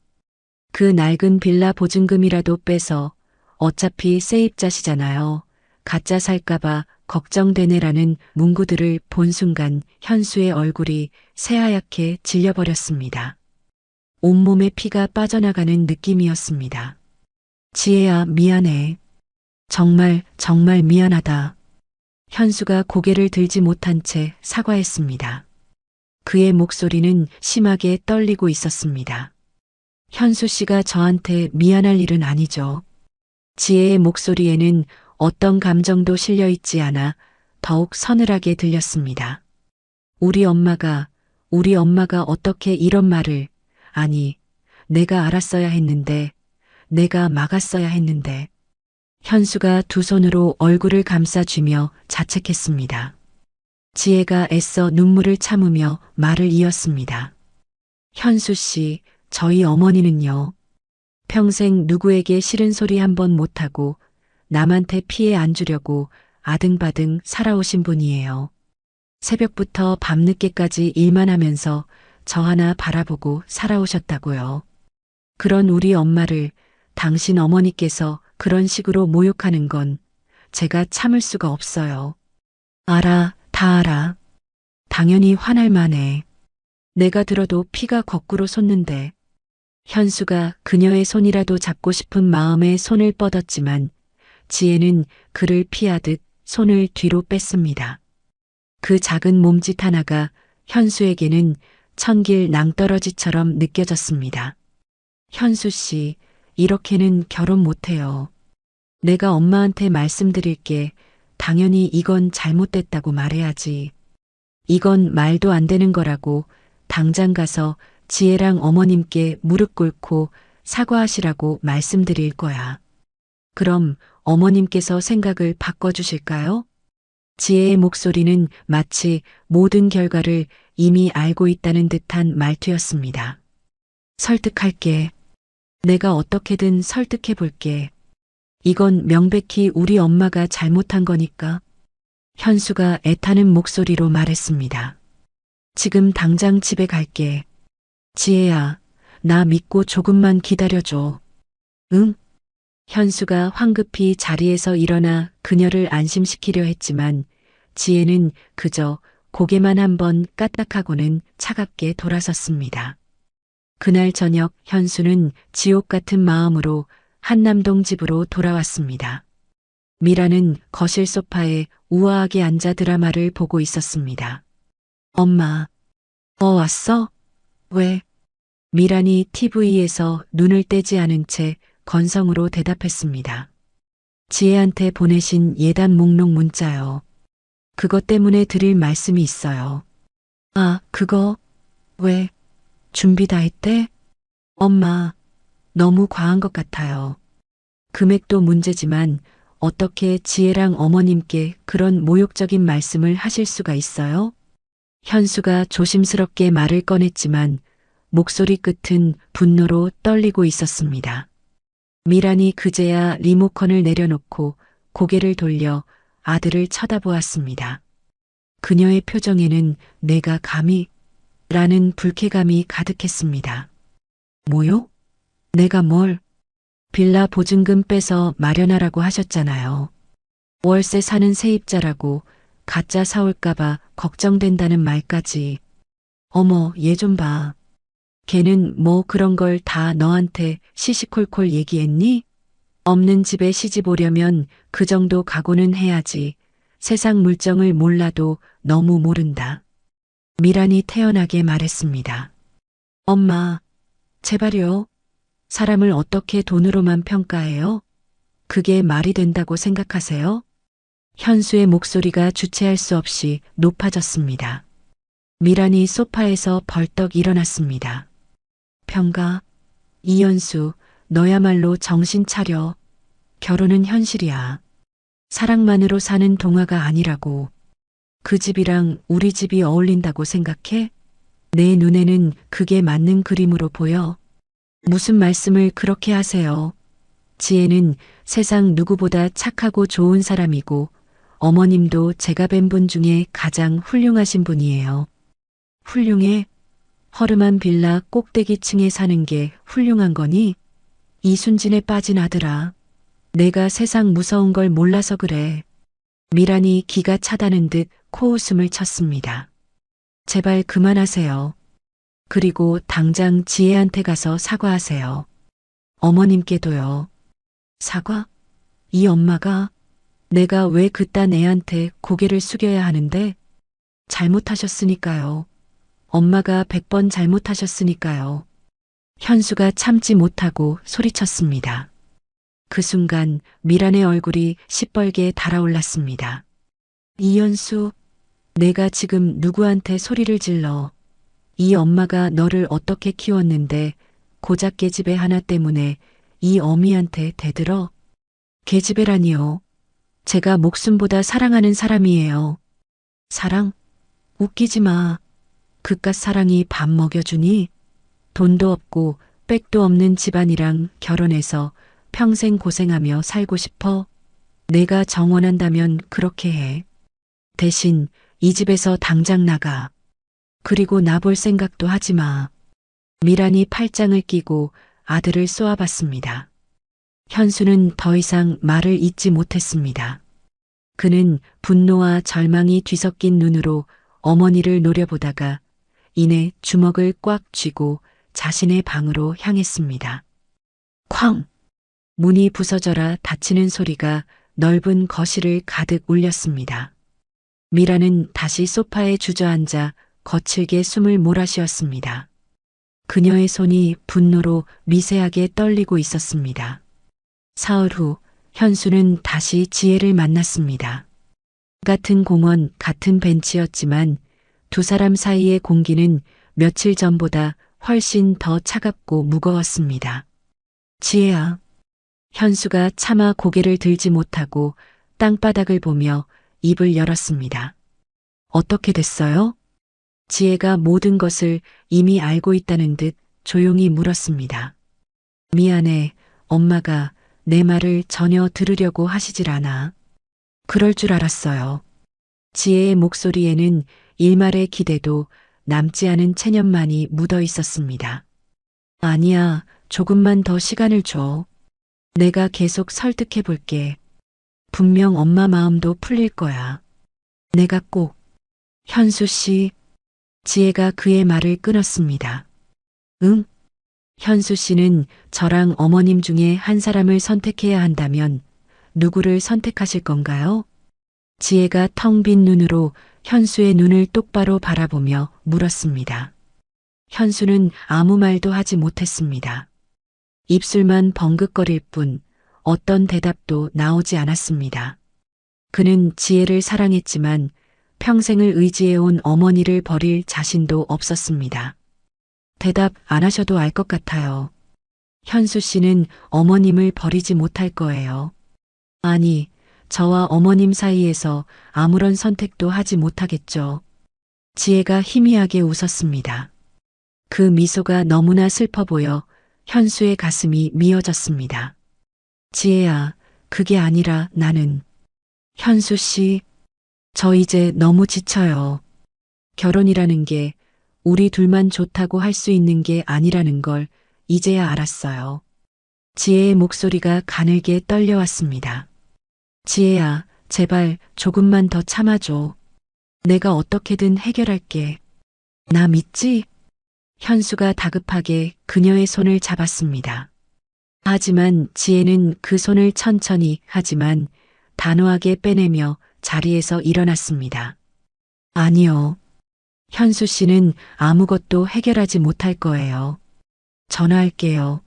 그 낡은 빌라 보증금이라도 빼서 어차피 세입자시잖아요. 가짜 살까봐 걱정되네라는 문구들을 본 순간 현수의 얼굴이 새하얗게 질려버렸습니다. 온몸에 피가 빠져나가는 느낌이었습니다. 지혜야, 미안해. 정말 미안하다. 현수가 고개를 들지 못한 채 사과했습니다. 그의 목소리는 심하게 떨리고 있었습니다. 현수 씨가 저한테 미안할 일은 아니죠. 지혜의 목소리에는 어떤 감정도 실려 있지 않아 더욱 서늘하게 들렸습니다. 우리 엄마가 어떻게 이런 말을, 아니, 내가 알았어야 했는데, 내가 막았어야 했는데. 현수가 두 손으로 얼굴을 감싸쥐며 자책했습니다. 지혜가 애써 눈물을 참으며 말을 이었습니다. 현수 씨, 저희 어머니는요. 평생 누구에게 싫은 소리 한 번 못하고 남한테 피해 안 주려고 아등바등 살아오신 분이에요. 새벽부터 밤늦게까지 일만 하면서 저 하나 바라보고 살아오셨다고요. 그런 우리 엄마를 당신 어머니께서 그런 식으로 모욕하는 건 제가 참을 수가 없어요. 알아, 다 알아. 당연히 화날 만해. 내가 들어도 피가 거꾸로 솟는데. 현수가 그녀의 손이라도 잡고 싶은 마음에 손을 뻗었지만 지혜는 그를 피하듯 손을 뒤로 뺐습니다. 그 작은 몸짓 하나가 현수에게는 천길 낭떠러지처럼 느껴졌습니다. 현수 씨, 이렇게는 결혼 못해요. 내가 엄마한테 말씀드릴게. 당연히 이건 잘못됐다고 말해야지. 이건 말도 안 되는 거라고 당장 가서 지혜랑 어머님께 무릎 꿇고 사과하시라고 말씀드릴 거야. 그럼 어머님께서 생각을 바꿔주실까요? 지혜의 목소리는 마치 모든 결과를 이미 알고 있다는 듯한 말투였습니다. 설득할게. 내가 어떻게든 설득해 볼게. 이건 명백히 우리 엄마가 잘못한 거니까. 현수가 애타는 목소리로 말했습니다. 지금 당장 집에 갈게. 지혜야, 나 믿고 조금만 기다려줘. 응? 현수가 황급히 자리에서 일어나 그녀를 안심시키려 했지만 지혜는 그저 고개만 한번 까딱하고는 차갑게 돌아섰습니다. 그날 저녁 현수는 지옥 같은 마음으로 한남동 집으로 돌아왔습니다. 미라는 거실 소파에 우아하게 앉아 드라마를 보고 있었습니다. 엄마, 왔어? 왜? 미란이 TV에서 눈을 떼지 않은 채 건성으로 대답했습니다. 지혜한테 보내신 예단 목록 문자요. 그것 때문에 드릴 말씀이 있어요. 아, 그거? 왜? 준비 다 했대? 엄마, 너무 과한 것 같아요. 금액도 문제지만 어떻게 지혜랑 어머님께 그런 모욕적인 말씀을 하실 수가 있어요? 현수가 조심스럽게 말을 꺼냈지만 목소리 끝은 분노로 떨리고 있었습니다. 미란이 그제야 리모컨을 내려놓고 고개를 돌려 아들을 쳐다보았습니다. 그녀의 표정에는 내가 감히 라는 불쾌감이 가득했습니다. 뭐요? 내가 뭘? 빌라 보증금 빼서 마련하라고 하셨잖아요. 월세 사는 세입자라고 가짜 사올까봐 걱정된다는 말까지. 어머, 얘 좀 봐. 걔는 뭐 그런 걸 다 너한테 시시콜콜 얘기했니? 없는 집에 시집 오려면 그 정도 각오는 해야지. 세상 물정을 몰라도 너무 모른다. 미란이 태연하게 말했습니다. 엄마, 제발요. 사람을 어떻게 돈으로만 평가해요? 그게 말이 된다고 생각하세요? 현수의 목소리가 주체할 수 없이 높아졌습니다. 미란이 소파에서 벌떡 일어났습니다. 평가, 이현수, 너야말로 정신 차려. 결혼은 현실이야. 사랑만으로 사는 동화가 아니라고. 그 집이랑 우리 집이 어울린다고 생각해? 내 눈에는 그게 맞는 그림으로 보여. 무슨 말씀을 그렇게 하세요? 지혜는 세상 누구보다 착하고 좋은 사람이고 어머님도 제가 뵌 분 중에 가장 훌륭하신 분이에요. 훌륭해? 허름한 빌라 꼭대기층에 사는 게 훌륭한 거니? 이순진에 빠진 아들아. 내가 세상 무서운 걸 몰라서 그래. 미란이 기가 차다는 듯 코웃음을 쳤습니다. 제발 그만하세요. 그리고 당장 지혜한테 가서 사과하세요. 어머님께도요. 사과? 이 엄마가? 내가 왜 그딴 애한테 고개를 숙여야 하는데? 잘못하셨으니까요. 엄마가 100번 잘못하셨으니까요. 현수가 참지 못하고 소리쳤습니다. 그 순간 미란의 얼굴이 시뻘게 달아올랐습니다. 이현수, 내가 지금 누구한테 소리를 질러. 이 엄마가 너를 어떻게 키웠는데 고작 계집애 하나 때문에 이 어미한테 대들어? 계집애라니요. 제가 목숨보다 사랑하는 사람이에요. 사랑? 웃기지 마. 그깟 사랑이 밥 먹여주니? 돈도 없고 백도 없는 집안이랑 결혼해서 평생 고생하며 살고 싶어? 내가 정원한다면 그렇게 해. 대신 이 집에서 당장 나가. 그리고 나 볼 생각도 하지 마. 미란이 팔짱을 끼고 아들을 쏘아봤습니다. 현수는 더 이상 말을 잇지 못했습니다. 그는 분노와 절망이 뒤섞인 눈으로 어머니를 노려보다가 이내 주먹을 꽉 쥐고 자신의 방으로 향했습니다. 쾅! 문이 부서져라 닫히는 소리가 넓은 거실을 가득 울렸습니다. 미라는 다시 소파에 주저앉아 거칠게 숨을 몰아쉬었습니다. 그녀의 손이 분노로 미세하게 떨리고 있었습니다. 사흘 후 현수는 다시 지혜를 만났습니다. 같은 공원, 같은 벤치였지만 두 사람 사이의 공기는 며칠 전보다 훨씬 더 차갑고 무거웠습니다. 지혜야. 현수가 차마 고개를 들지 못하고 땅바닥을 보며 입을 열었습니다. 어떻게 됐어요? 지혜가 모든 것을 이미 알고 있다는 듯 조용히 물었습니다. 미안해, 엄마가 내 말을 전혀 들으려고 하시질 않아. 그럴 줄 알았어요. 지혜의 목소리에는 일말의 기대도 남지 않은 체념만이 묻어 있었습니다. 아니야, 조금만 더 시간을 줘. 내가 계속 설득해 볼게. 분명 엄마 마음도 풀릴 거야. 내가 꼭. 현수 씨. 지혜가 그의 말을 끊었습니다. 응? 현수 씨는 저랑 어머님 중에 한 사람을 선택해야 한다면 누구를 선택하실 건가요? 지혜가 텅 빈 눈으로 현수의 눈을 똑바로 바라보며 물었습니다. 현수는 아무 말도 하지 못했습니다. 입술만 벙긋거릴 뿐 어떤 대답도 나오지 않았습니다. 그는 지혜를 사랑했지만 평생을 의지해온 어머니를 버릴 자신도 없었습니다. 대답 안 하셔도 알 것 같아요. 현수 씨는 어머님을 버리지 못할 거예요. 아니, 저와 어머님 사이에서 아무런 선택도 하지 못하겠죠. 지혜가 희미하게 웃었습니다. 그 미소가 너무나 슬퍼 보여 현수의 가슴이 미어졌습니다. 지혜야, 그게 아니라 나는. 현수 씨, 저 이제 너무 지쳐요. 결혼이라는 게 우리 둘만 좋다고 할 수 있는 게 아니라는 걸 이제야 알았어요. 지혜의 목소리가 가늘게 떨려왔습니다. 지혜야, 제발 조금만 더 참아줘. 내가 어떻게든 해결할게. 나 믿지? 현수가 다급하게 그녀의 손을 잡았습니다. 하지만 지혜는 그 손을 천천히 하지만 단호하게 빼내며 자리에서 일어났습니다. 아니요. 현수 씨는 아무것도 해결하지 못할 거예요. 전화할게요.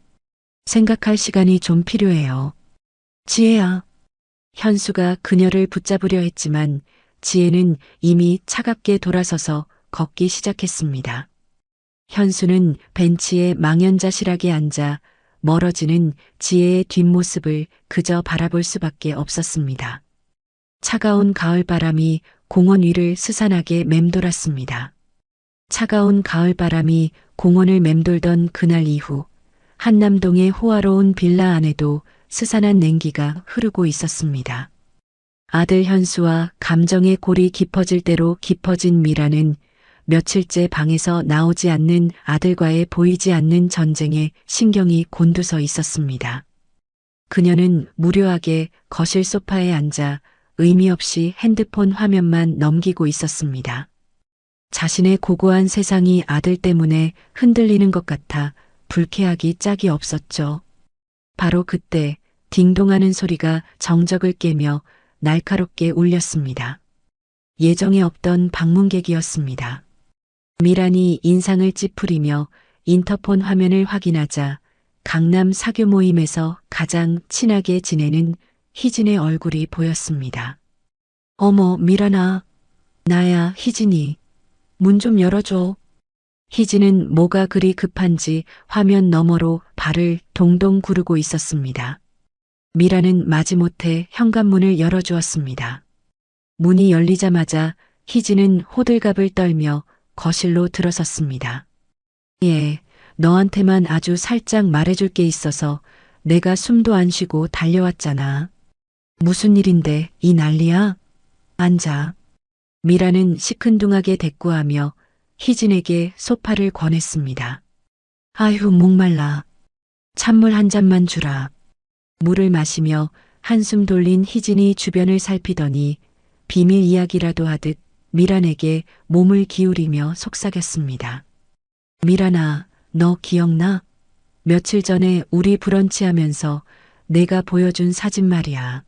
생각할 시간이 좀 필요해요. 지혜야. 현수가 그녀를 붙잡으려 했지만 지혜는 이미 차갑게 돌아서서 걷기 시작했습니다. 현수는 벤치에 망연자실하게 앉아 멀어지는 지혜의 뒷모습을 그저 바라볼 수밖에 없었습니다. 차가운 가을바람이 공원 위를 스산하게 맴돌았습니다. 차가운 가을바람이 공원을 맴돌던 그날 이후 한남동의 호화로운 빌라 안에도 스산한 냉기가 흐르고 있었습니다. 아들 현수와 감정의 골이 깊어질 대로 깊어진 미라는 며칠째 방에서 나오지 않는 아들과의 보이지 않는 전쟁에 신경이 곤두서 있었습니다. 그녀는 무료하게 거실 소파에 앉아 의미 없이 핸드폰 화면만 넘기고 있었습니다. 자신의 고고한 세상이 아들 때문에 흔들리는 것 같아 불쾌하기 짝이 없었죠. 바로 그때 딩동하는 소리가 정적을 깨며 날카롭게 울렸습니다. 예정에 없던 방문객이었습니다. 미란이 인상을 찌푸리며 인터폰 화면을 확인하자 강남 사교 모임에서 가장 친하게 지내는 희진의 얼굴이 보였습니다. 어머, 미란아. 나야, 희진이. 문 좀 열어줘. 희진은 뭐가 그리 급한지 화면 너머로 발을 동동 구르고 있었습니다. 미란은 마지못해 현관문을 열어주었습니다. 문이 열리자마자 희진은 호들갑을 떨며 거실로 들어섰습니다. 예, 너한테만 아주 살짝 말해줄 게 있어서 내가 숨도 안 쉬고 달려왔잖아. 무슨 일인데 이 난리야? 앉아. 미라는 시큰둥하게 대꾸하며 희진에게 소파를 권했습니다. 아휴, 목말라. 찬물 한 잔만 주라. 물을 마시며 한숨 돌린 희진이 주변을 살피더니 비밀 이야기라도 하듯 미란에게 몸을 기울이며 속삭였습니다. 미란아, 너 기억나? 며칠 전에 우리 브런치 하면서 내가 보여준 사진 말이야.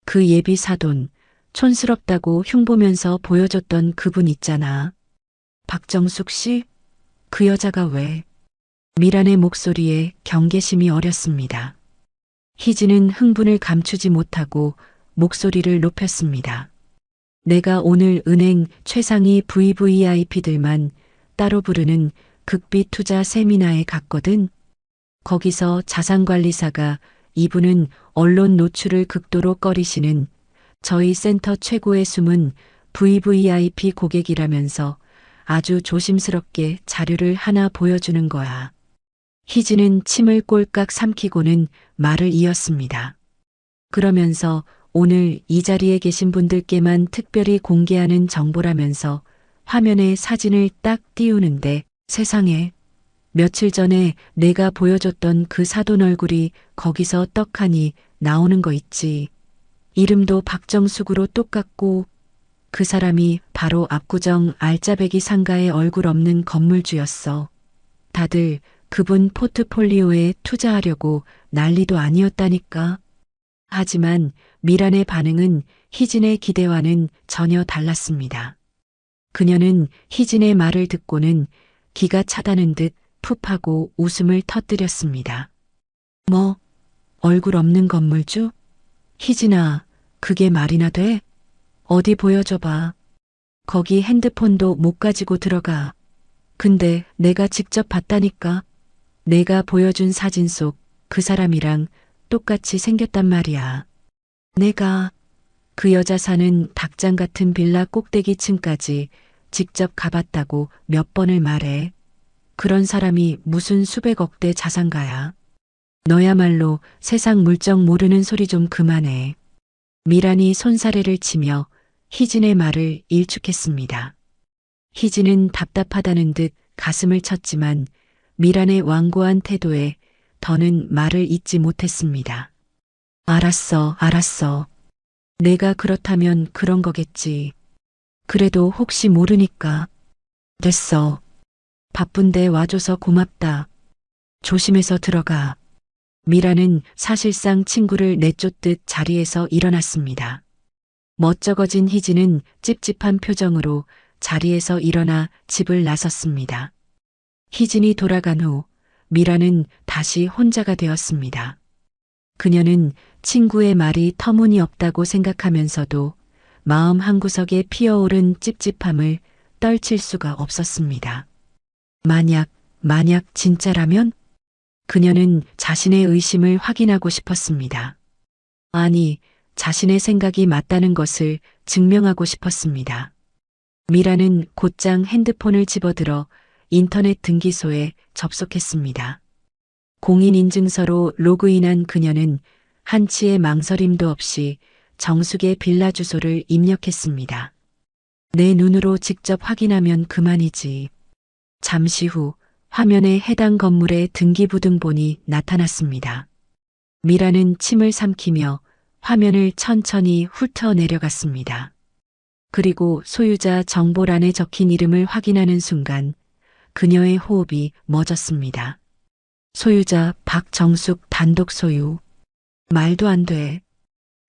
그 예비 사돈, 촌스럽다고 흉보면서 보여줬던 그분 있잖아. 박정숙 씨? 그 여자가 왜? 미란의 목소리에 경계심이 어렸습니다. 희진은 흥분을 감추지 못하고 목소리를 높였습니다. 내가 오늘 은행 최상위 VVIP들만 따로 부르는 극비 투자 세미나에 갔거든. 거기서 자산관리사가 이분은 언론 노출을 극도로 꺼리시는 저희 센터 최고의 숨은 VVIP 고객이라면서 아주 조심스럽게 자료를 하나 보여주는 거야. 희진은 침을 꼴깍 삼키고는 말을 이었습니다. 그러면서 오늘 이 자리에 계신 분들께만 특별히 공개하는 정보라면서 화면에 사진을 딱 띄우는데 세상에, 며칠 전에 내가 보여줬던 그 사돈 얼굴이 거기서 떡하니 나오는 거 있지. 이름도 박정숙으로 똑같고 그 사람이 바로 압구정 알짜배기 상가의 얼굴 없는 건물주였어. 다들 그분 포트폴리오에 투자하려고 난리도 아니었다니까. 하지만 미란의 반응은 희진의 기대와는 전혀 달랐습니다. 그녀는 희진의 말을 듣고는 기가 차다는 듯 푹하고 웃음을 터뜨렸습니다. 뭐, 얼굴 없는 건물주? 희진아, 그게 말이나 돼? 어디 보여줘봐. 거기 핸드폰도 못 가지고 들어가. 근데 내가 직접 봤다니까. 내가 보여준 사진 속 그 사람이랑 똑같이 생겼단 말이야. 내가 그 여자 사는 닭장 같은 빌라 꼭대기 층까지 직접 가봤다고 몇 번을 말해. 그런 사람이 무슨 수백억대 자산가야. 너야말로 세상 물정 모르는 소리 좀 그만해. 미란이 손사래를 치며 희진의 말을 일축했습니다. 희진은 답답하다는 듯 가슴을 쳤지만 미란의 완고한 태도에 더는 말을 잇지 못했습니다. 알았어. 내가 그렇다면 그런 거겠지. 그래도 혹시 모르니까. 됐어. 바쁜데 와줘서 고맙다. 조심해서 들어가. 미라는 사실상 친구를 내쫓듯 자리에서 일어났습니다. 멋쩍어진 희진은 찝찝한 표정으로 자리에서 일어나 집을 나섰습니다. 희진이 돌아간 후 미라는 다시 혼자가 되었습니다. 그녀는 친구의 말이 터무니없다고 생각하면서도 마음 한구석에 피어오른 찝찝함을 떨칠 수가 없었습니다. 만약 진짜라면? 그녀는 자신의 의심을 확인하고 싶었습니다. 아니, 자신의 생각이 맞다는 것을 증명하고 싶었습니다. 미라는 곧장 핸드폰을 집어들어 인터넷 등기소에 접속했습니다. 공인인증서로 로그인한 그녀는 한치의 망설임도 없이 정숙의 빌라 주소를 입력했습니다. 내 눈으로 직접 확인하면 그만이지. 잠시 후 화면에 해당 건물의 등기부등본이 나타났습니다. 미라는 침을 삼키며 화면을 천천히 훑어 내려갔습니다. 그리고 소유자 정보란에 적힌 이름을 확인하는 순간 그녀의 호흡이 멎었습니다. 소유자 박정숙 단독 소유. 말도 안 돼.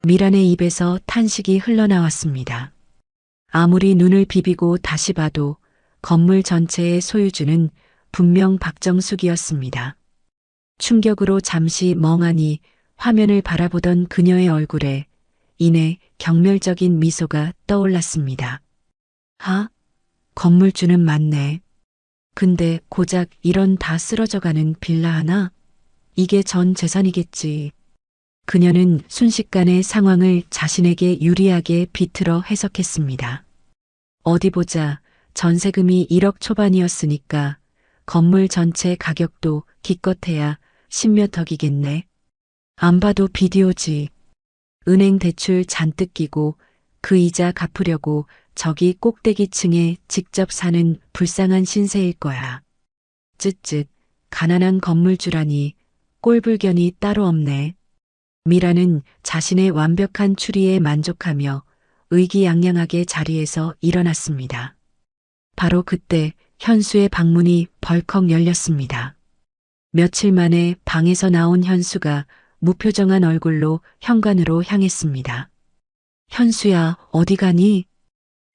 미란의 입에서 탄식이 흘러나왔습니다. 아무리 눈을 비비고 다시 봐도 건물 전체의 소유주는 분명 박정숙이었습니다. 충격으로 잠시 멍하니 화면을 바라보던 그녀의 얼굴에 이내 경멸적인 미소가 떠올랐습니다. 아, 건물주는 맞네. 근데 고작 이런 다 쓰러져가는 빌라 하나? 이게 전 재산이겠지. 그녀는 순식간에 상황을 자신에게 유리하게 비틀어 해석했습니다. 어디 보자. 전세금이 1억 초반이었으니까 건물 전체 가격도 기껏해야 10몇 억이겠네. 안 봐도 비디오지. 은행 대출 잔뜩 끼고 그 이자 갚으려고 저기 꼭대기층에 직접 사는 불쌍한 신세일 거야. 쯧쯧, 가난한 건물주라니 꼴불견이 따로 없네. 미라는 자신의 완벽한 추리에 만족하며 의기양양하게 자리에서 일어났습니다. 바로 그때 현수의 방문이 벌컥 열렸습니다. 며칠 만에 방에서 나온 현수가 무표정한 얼굴로 현관으로 향했습니다. 현수야, 어디 가니?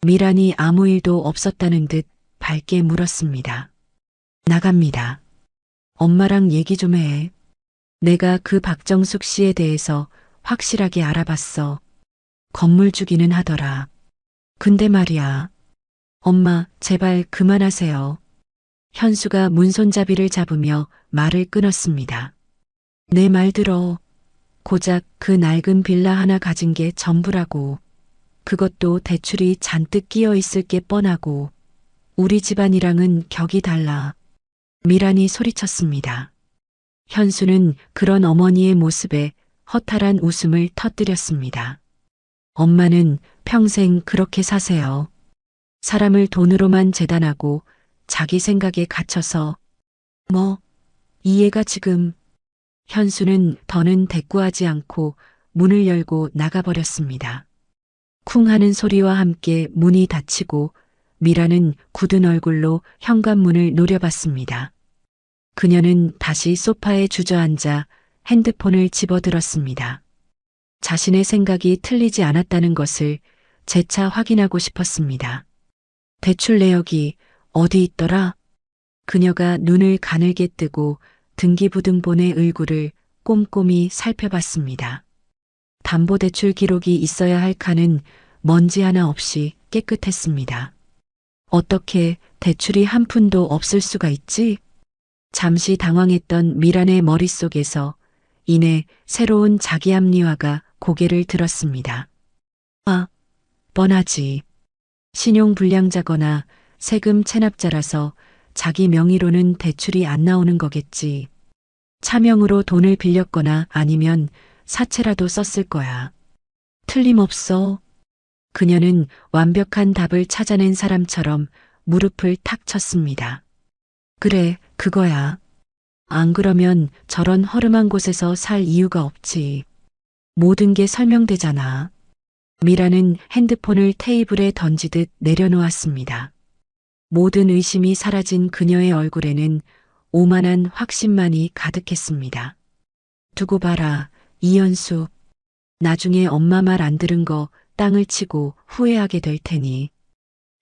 미란이 아무 일도 없었다는 듯 밝게 물었습니다. 나갑니다. 엄마랑 얘기 좀 해. 내가 그 박정숙 씨에 대해서 확실하게 알아봤어. 건물 주기는 하더라. 근데 말이야. 엄마, 제발 그만하세요. 현수가 문손잡이를 잡으며 말을 끊었습니다. 내 말 들어. 고작 그 낡은 빌라 하나 가진 게 전부라고. 그것도 대출이 잔뜩 끼어 있을 게 뻔하고. 우리 집안이랑은 격이 달라. 미란이 소리쳤습니다. 현수는 그런 어머니의 모습에 허탈한 웃음을 터뜨렸습니다. 엄마는 평생 그렇게 사세요. 사람을 돈으로만 재단하고 자기 생각에 갇혀서. 뭐, 이해가 지금. 현수는 더는 대꾸하지 않고 문을 열고 나가버렸습니다. 쿵 하는 소리와 함께 문이 닫히고 미라는 굳은 얼굴로 현관문을 노려봤습니다. 그녀는 다시 소파에 주저앉아 핸드폰을 집어들었습니다. 자신의 생각이 틀리지 않았다는 것을 재차 확인하고 싶었습니다. 대출 내역이 어디 있더라? 그녀가 눈을 가늘게 뜨고 등기부등본의 을구를 꼼꼼히 살펴봤습니다. 담보대출 기록이 있어야 할 칸은 먼지 하나 없이 깨끗했습니다. 어떻게 대출이 한 푼도 없을 수가 있지? 잠시 당황했던 미란의 머릿속에서 이내 새로운 자기 합리화가 고개를 들었습니다. 아, 뻔하지. 신용불량자거나 세금 체납자라서 자기 명의로는 대출이 안 나오는 거겠지. 차명으로 돈을 빌렸거나 아니면 사채라도 썼을 거야. 틀림없어. 그녀는 완벽한 답을 찾아낸 사람처럼 무릎을 탁 쳤습니다. 그래, 그거야. 안 그러면 저런 허름한 곳에서 살 이유가 없지. 모든 게 설명되잖아. 미라는 핸드폰을 테이블에 던지듯 내려놓았습니다. 모든 의심이 사라진 그녀의 얼굴에는 오만한 확신만이 가득했습니다. 두고 봐라, 이현수. 나중에 엄마 말 안 들은 거 땅을 치고 후회하게 될 테니.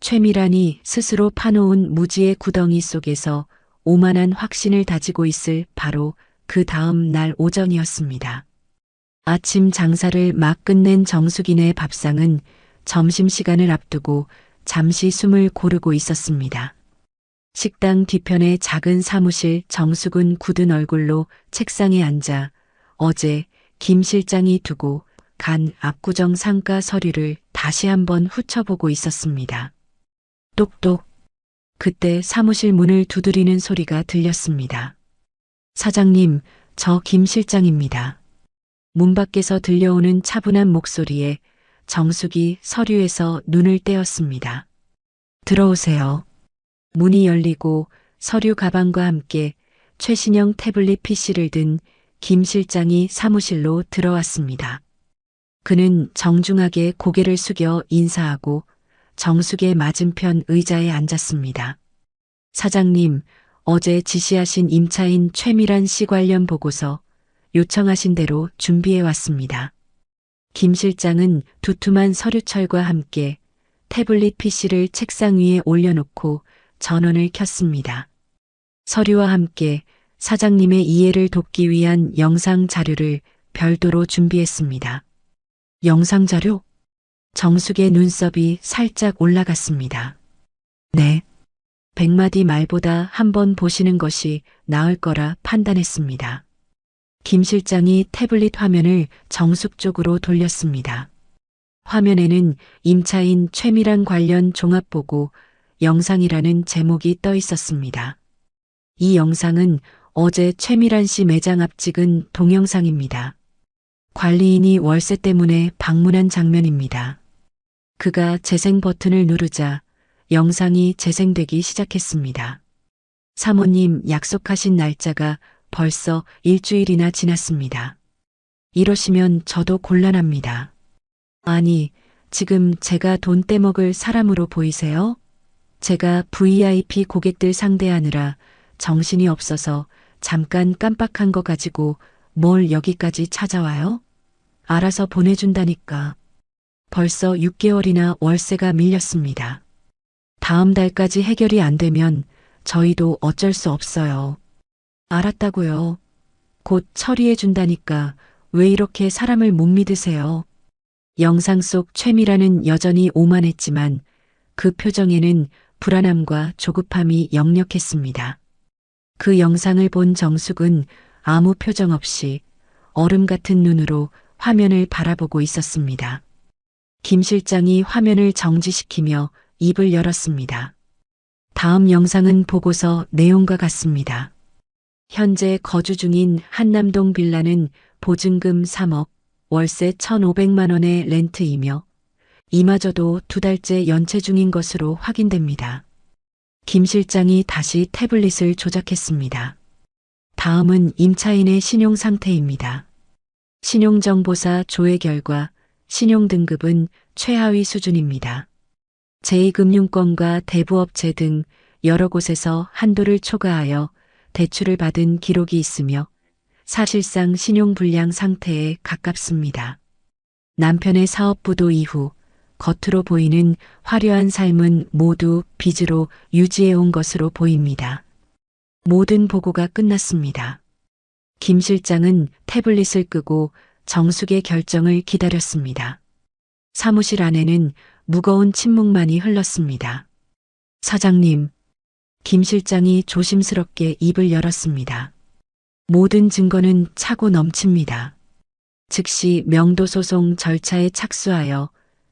최미란이 스스로 파놓은 무지의 구덩이 속에서 오만한 확신을 다지고 있을 바로 그 다음 날 오전이었습니다. 아침 장사를 막 끝낸 정숙이네 밥상은 점심시간을 앞두고 잠시 숨을 고르고 있었습니다. 식당 뒤편의 작은 사무실 정숙은 굳은 얼굴로 책상에 앉아 어제 김 실장이 두고 간 압구정 상가 서류를 다시 한번 훑어보고 있었습니다. 똑똑. 그때 사무실 문을 두드리는 소리가 들렸습니다. 사장님, 저 김 실장입니다. 문 밖에서 들려오는 차분한 목소리에 정숙이 서류에서 눈을 떼었습니다. 들어오세요. 문이 열리고 서류 가방과 함께 최신형 태블릿 PC를 든 김 실장이 사무실로 들어왔습니다. 그는 정중하게 고개를 숙여 인사하고 정숙의 맞은편 의자에 앉았습니다. 사장님, 어제 지시하신 임차인 최미란 씨 관련 보고서 요청하신 대로 준비해 왔습니다. 김 실장은 두툼한 서류철과 함께 태블릿 PC를 책상 위에 올려놓고 전원을 켰습니다. 서류와 함께 사장님의 이해를 돕기 위한 영상 자료를 별도로 준비했습니다. 영상 자료? 정숙의 눈썹이 살짝 올라갔습니다. 네. 100마디 말보다 한번 보시는 것이 나을 거라 판단했습니다. 김 실장이 태블릿 화면을 정숙 쪽으로 돌렸습니다. 화면에는 임차인 최미란 관련 종합보고 영상이라는 제목이 떠 있었습니다. 이 영상은 어제 최미란 씨 매장 앞 찍은 동영상입니다. 관리인이 월세 때문에 방문한 장면입니다. 그가 재생 버튼을 누르자 영상이 재생되기 시작했습니다. 사모님 약속하신 날짜가 벌써 일주일이나 지났습니다. 이러시면 저도 곤란합니다. 아니, 지금 제가 돈 떼먹을 사람으로 보이세요? 제가 VIP 고객들 상대하느라 정신이 없어서 잠깐 깜빡한 거 가지고 뭘 여기까지 찾아와요? 알아서 보내준다니까. 벌써 6개월이나 월세가 밀렸습니다. 다음 달까지 해결이 안 되면 저희도 어쩔 수 없어요. 알았다고요. 곧 처리해 준다니까 왜 이렇게 사람을 못 믿으세요? 영상 속 최미라는 여전히 오만했지만 그 표정에는 불안함과 조급함이 역력했습니다. 그 영상을 본 정숙은 아무 표정 없이 얼음 같은 눈으로 화면을 바라보고 있었습니다. 김 실장이 화면을 정지시키며 입을 열었습니다. 다음 영상은 보고서 내용과 같습니다. 현재 거주 중인 한남동 빌라는 보증금 3억, 월세 1,500만 원의 렌트이며 이마저도 2달째 연체 중인 것으로 확인됩니다. 김 실장이 다시 태블릿을 조작했습니다. 다음은 임차인의 신용 상태입니다. 신용정보사 조회 결과 신용등급은 최하위 수준입니다. 제2금융권과 대부업체 등 여러 곳에서 한도를 초과하여 대출을 받은 기록이 있으며 사실상 신용불량 상태에 가깝습니다. 남편의 사업 부도 이후 겉으로 보이는 화려한 삶은 모두 빚으로 유지해온 것으로 보입니다. 모든 보고가 끝났습니다. 김 실장은 태블릿을 끄고 정숙의 결정을 기다렸습니다. 사무실 안에는 무거운 침묵만이 흘렀습니다. 사장님, 김 실장이 조심스럽게 입을 열었습니다. 모든 증거는 차고 넘칩니다. 즉시 명도소송 절차에 착수하여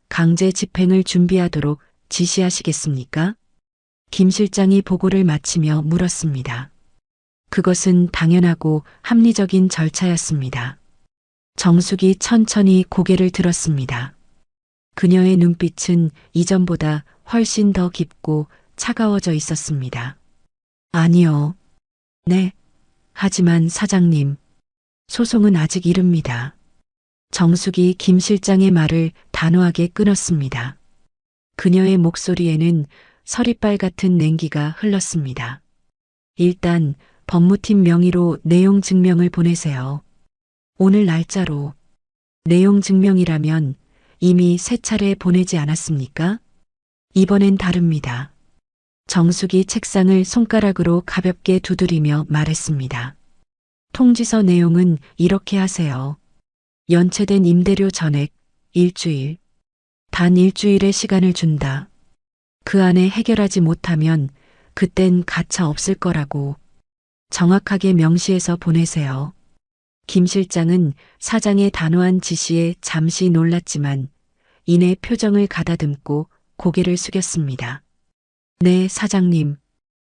강제 집행을 준비하도록 지시하시겠습니까? 김 실장이 보고를 마치며 물었습니다. 그것은 당연하고 합리적인 절차였습니다. 정숙이 천천히 고개를 들었습니다. 그녀의 눈빛은 이전보다 훨씬 더 깊고 차가워져 있었습니다. 아니요. 네. 하지만 사장님, 소송은 아직 이릅니다. 정숙이 김 실장의 말을 단호하게 끊었습니다. 그녀의 목소리에는 서리빨 같은 냉기가 흘렀습니다. 일단 법무팀 명의로 내용 증명을 보내세요. 오늘 날짜로. 내용 증명이라면 이미 3차례 보내지 않았습니까? 이번엔 다릅니다. 정숙이 책상을 손가락으로 가볍게 두드리며 말했습니다. 통지서 내용은 이렇게 하세요. 연체된 임대료 전액 일주일. 단 일주일의 시간을 준다. 그 안에 해결하지 못하면 그땐 가차 없을 거라고. 정확하게 명시해서 보내세요. 김 실장은 사장의 단호한 지시에 잠시 놀랐지만 이내 표정을 가다듬고 고개를 숙였습니다. 네, 사장님.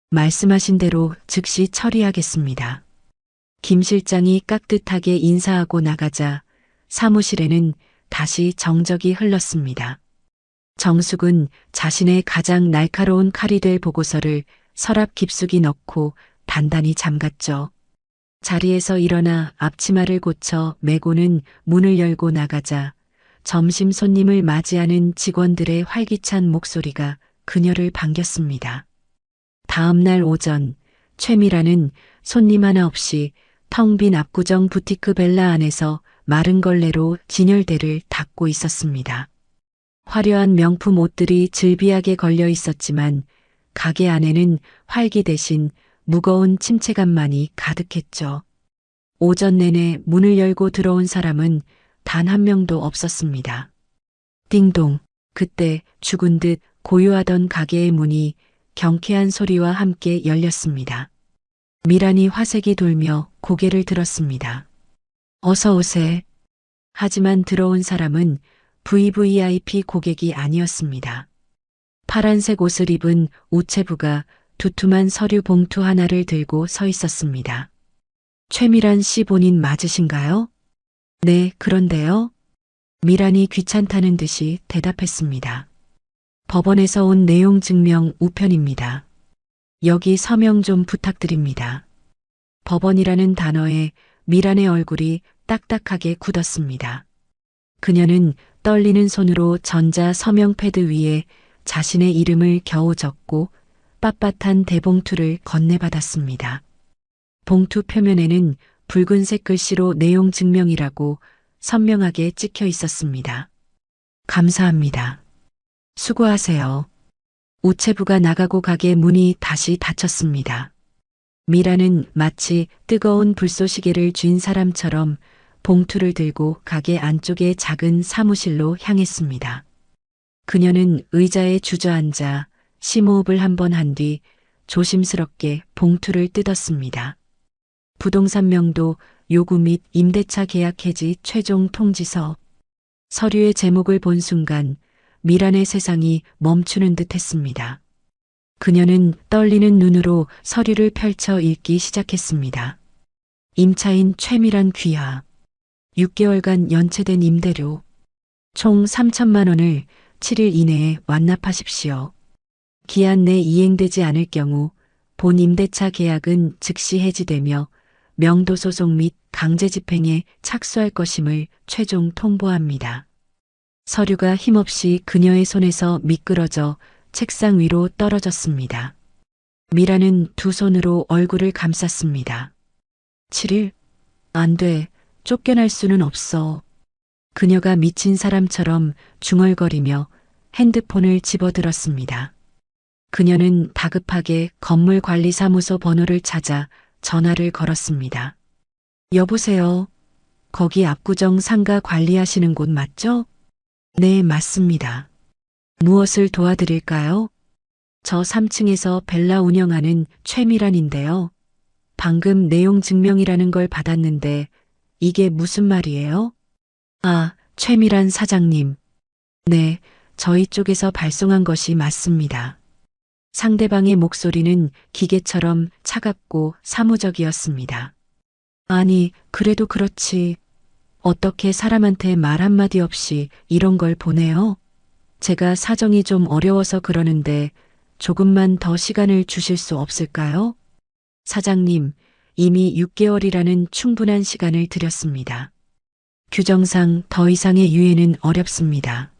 말씀하신 대로 즉시 처리하겠습니다. 김 실장이 깍듯하게 인사하고 나가자 사무실에는 다시 정적이 흘렀습니다. 정숙은 자신의 가장 날카로운 칼이 될 보고서를 서랍 깊숙이 넣고 단단히 잠갔죠. 자리에서 일어나 앞치마를 고쳐 메고는 문을 열고 나가자 점심 손님을 맞이하는 직원들의 활기찬 목소리가 그녀를 반겼습니다. 다음 날 오전 최미라는 손님 하나 없이 텅 빈 압구정 부티크 벨라 안에서 마른 걸레로 진열대를 닦고 있었습니다. 화려한 명품 옷들이 즐비하게 걸려 있었지만 가게 안에는 활기 대신 무거운 침체감만이 가득했죠. 오전 내내 문을 열고 들어온 사람은 단 한 명도 없었습니다. 띵동. 그때 죽은 듯 고요하던 가게의 문이 경쾌한 소리와 함께 열렸습니다. 미란이 화색이 돌며 고개를 들었습니다. 어서 오세. 하지만 들어온 사람은 VVIP 고객이 아니었습니다. 파란색 옷을 입은 우체부가 두툼한 서류 봉투 하나를 들고 서 있었습니다. 최미란 씨 본인 맞으신가요? 네, 그런데요. 미란이 귀찮다는 듯이 대답했습니다. 법원에서 온 내용 증명 우편입니다. 여기 서명 좀 부탁드립니다. 법원이라는 단어에 미란의 얼굴이 딱딱하게 굳었습니다. 그녀는 떨리는 손으로 전자 서명 패드 위에 자신의 이름을 겨우 적고 빳빳한 대봉투를 건네받았습니다. 봉투 표면에는 붉은색 글씨로 내용 증명이라고 선명하게 찍혀 있었습니다. 감사합니다. 수고하세요. 우체부가 나가고 가게 문이 다시 닫혔습니다. 미라는 마치 뜨거운 불쏘시개를 쥔 사람처럼 봉투를 들고 가게 안쪽의 작은 사무실로 향했습니다. 그녀는 의자에 주저앉아 심호흡을 한 번 한 뒤 조심스럽게 봉투를 뜯었습니다. 부동산 명도, 요구 및 임대차 계약 해지 최종 통지서. 서류의 제목을 본 순간 미란의 세상이 멈추는 듯 했습니다. 그녀는 떨리는 눈으로 서류를 펼쳐 읽기 시작했습니다. 임차인 최미란 귀하. 6개월간 연체된 임대료. 총 3천만 원을 7일 이내에 완납하십시오. 기한 내 이행되지 않을 경우 본 임대차 계약은 즉시 해지되며 명도 소송 및 강제 집행에 착수할 것임을 최종 통보합니다. 서류가 힘없이 그녀의 손에서 미끄러져 책상 위로 떨어졌습니다. 미라는 두 손으로 얼굴을 감쌌습니다. 7일? 안 돼. 쫓겨날 수는 없어. 그녀가 미친 사람처럼 중얼거리며 핸드폰을 집어들었습니다. 그녀는 다급하게 건물관리사무소 번호를 찾아 전화를 걸었습니다. 여보세요. 거기 압구정 상가 관리하시는 곳 맞죠? 네, 맞습니다. 무엇을 도와드릴까요? 저 3층에서 벨라 운영하는 최미란인데요. 방금 내용 증명이라는 걸 받았는데 이게 무슨 말이에요? 아, 최미란 사장님. 네, 저희 쪽에서 발송한 것이 맞습니다. 상대방의 목소리는 기계처럼 차갑고 사무적이었습니다. 아니, 그래도 그렇지. 어떻게 사람한테 말 한마디 없이 이런 걸 보내요? 제가 사정이 좀 어려워서 그러는데 조금만 더 시간을 주실 수 없을까요? 사장님, 이미 6개월이라는 충분한 시간을 드렸습니다. 규정상 더 이상의 유예는 어렵습니다.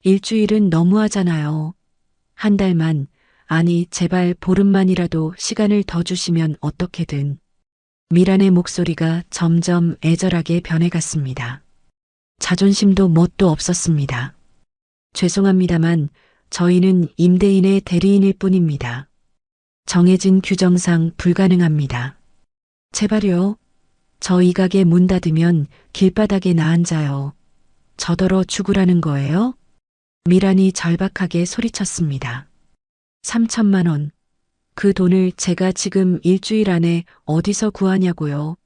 일주일은 너무하잖아요. 한 달만, 아니 제발 보름만이라도 시간을 더 주시면 어떻게든. 미란의 목소리가 점점 애절하게 변해갔습니다. 자존심도 뭣도 없었습니다. 죄송합니다만 저희는 임대인의 대리인일 뿐입니다. 정해진 규정상 불가능합니다. 제발요. 저 이 가게 문 닫으면 길바닥에 나앉아요. 저더러 죽으라는 거예요? 미란이 절박하게 소리쳤습니다. 3천만 원. 그 돈을 제가 지금 일주일 안에 어디서 구하냐고요.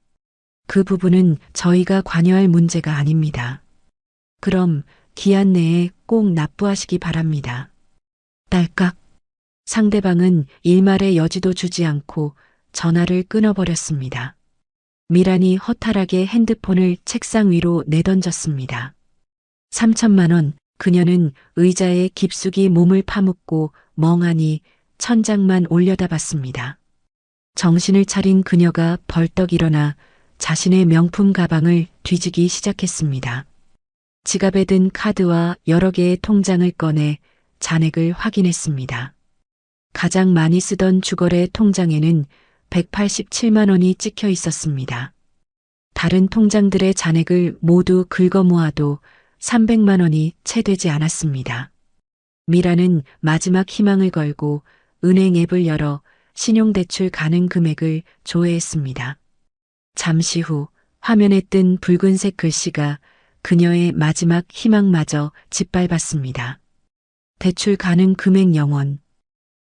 그 부분은 저희가 관여할 문제가 아닙니다. 그럼 기한 내에 꼭 납부하시기 바랍니다. 딸깍. 상대방은 일말의 여지도 주지 않고 전화를 끊어버렸습니다. 미란이 허탈하게 핸드폰을 책상 위로 내던졌습니다. 3천만 원, 그녀는 의자에 깊숙이 몸을 파묻고 멍하니 천장만 올려다봤습니다. 정신을 차린 그녀가 벌떡 일어나 자신의 명품 가방을 뒤지기 시작했습니다. 지갑에 든 카드와 여러 개의 통장을 꺼내 잔액을 확인했습니다. 가장 많이 쓰던 주거래 통장에는 187만 원이 찍혀 있었습니다. 다른 통장들의 잔액을 모두 긁어 모아도 300만 원이 채 되지 않았습니다. 미라는 마지막 희망을 걸고 은행 앱을 열어 신용대출 가능 금액을 조회했습니다. 잠시 후 화면에 뜬 붉은색 글씨가 그녀의 마지막 희망마저 짓밟았습니다. 대출 가능 금액 0원.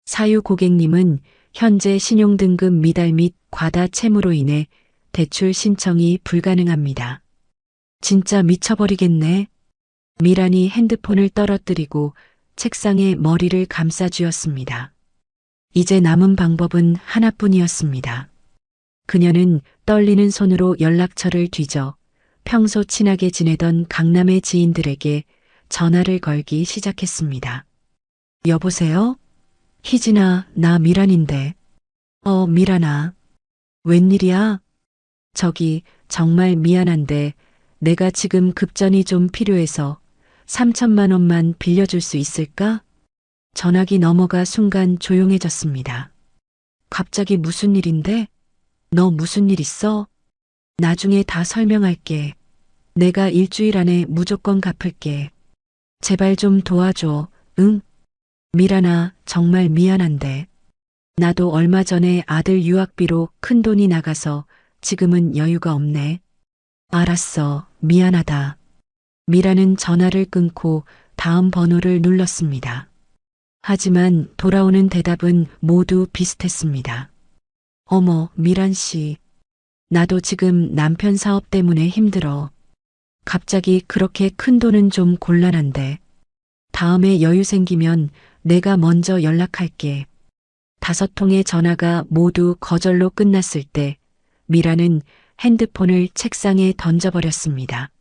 사유 고객님은 현재 신용등급 미달 및 과다 채무로 인해 대출 신청이 불가능합니다. 진짜 미쳐버리겠네. 미란이 핸드폰을 떨어뜨리고 책상에 머리를 감싸쥐었습니다. 이제 남은 방법은 하나뿐이었습니다. 그녀는 떨리는 손으로 연락처를 뒤져 평소 친하게 지내던 강남의 지인들에게 전화를 걸기 시작했습니다. 여보세요? 희진아, 나 미란인데. 미란아. 웬일이야? 저기, 정말 미안한데 내가 지금 급전이 좀 필요해서 3천만 원만 빌려줄 수 있을까? 전화기 넘어가 순간 조용해졌습니다. 갑자기 무슨 일인데? 너 무슨 일 있어? 나중에 다 설명할게. 내가 일주일 안에 무조건 갚을게. 제발 좀 도와줘, 응? 미란아, 정말 미안한데. 나도 얼마 전에 아들 유학비로 큰 돈이 나가서 지금은 여유가 없네. 알았어, 미안하다. 미라는 전화를 끊고 다음 번호를 눌렀습니다. 하지만 돌아오는 대답은 모두 비슷했습니다. 어머, 미란 씨. 나도 지금 남편 사업 때문에 힘들어. 갑자기 그렇게 큰 돈은 좀 곤란한데. 다음에 여유 생기면 내가 먼저 연락할게. 5통의 전화가 모두 거절로 끝났을 때 미라는 핸드폰을 책상에 던져버렸습니다.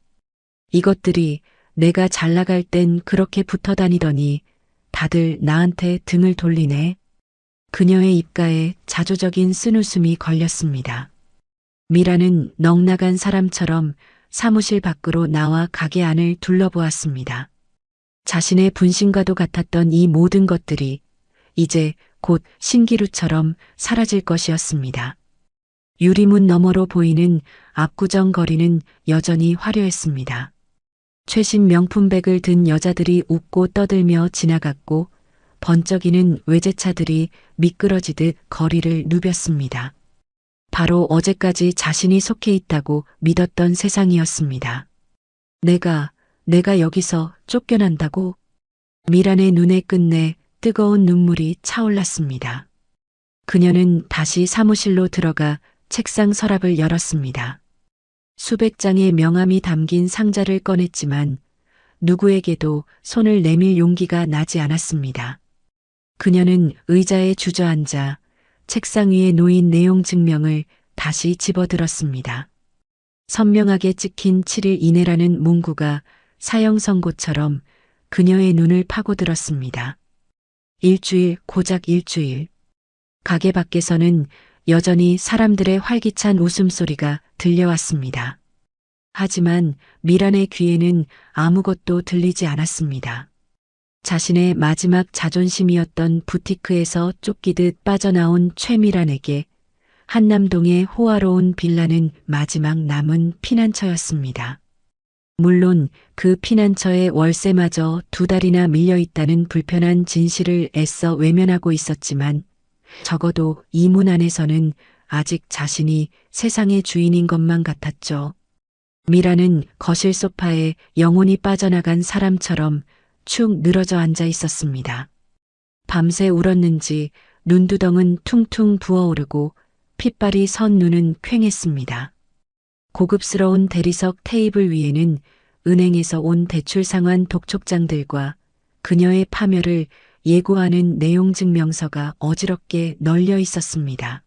이것들이 내가 잘 나갈 땐 그렇게 붙어 다니더니 다들 나한테 등을 돌리네. 그녀의 입가에 자조적인 쓴웃음이 걸렸습니다. 미라는 넋나간 사람처럼 사무실 밖으로 나와 가게 안을 둘러보았습니다. 자신의 분신과도 같았던 이 모든 것들이 이제 곧 신기루처럼 사라질 것이었습니다. 유리문 너머로 보이는 압구정 거리는 여전히 화려했습니다. 최신 명품백을 든 여자들이 웃고 떠들며 지나갔고 번쩍이는 외제차들이 미끄러지듯 거리를 누볐습니다. 바로 어제까지 자신이 속해 있다고 믿었던 세상이었습니다. 내가 여기서 쫓겨난다고? 미란의 눈의 끝내 뜨거운 눈물이 차올랐습니다. 그녀는 다시 사무실로 들어가 책상 서랍을 열었습니다. 수백 장의 명함이 담긴 상자를 꺼냈지만 누구에게도 손을 내밀 용기가 나지 않았습니다. 그녀는 의자에 주저앉아 책상 위에 놓인 내용 증명을 다시 집어들었습니다. 선명하게 찍힌 7일 이내라는 문구가 사형 선고처럼 그녀의 눈을 파고들었습니다. 일주일, 고작 일주일. 가게 밖에서는 여전히 사람들의 활기찬 웃음소리가 들려왔습니다. 하지만 미란의 귀에는 아무것도 들리지 않았습니다. 자신의 마지막 자존심이었던 부티크에서 쫓기듯 빠져나온 최미란에게 한남동의 호화로운 빌라는 마지막 남은 피난처였습니다. 물론 그 피난처의 월세마저 2달이나 밀려있다는 불편한 진실을 애써 외면하고 있었지만 적어도 이 문 안에서는 아직 자신이 세상의 주인인 것만 같았죠. 미라는 거실 소파에 영혼이 빠져나간 사람처럼 축 늘어져 앉아 있었습니다. 밤새 울었는지 눈두덩은 퉁퉁 부어오르고 핏발이 선 눈은 퀭했습니다. 고급스러운 대리석 테이블 위에는 은행에서 온 대출 상환 독촉장들과 그녀의 파멸을 예고하는 내용 증명서가 어지럽게 널려 있었습니다.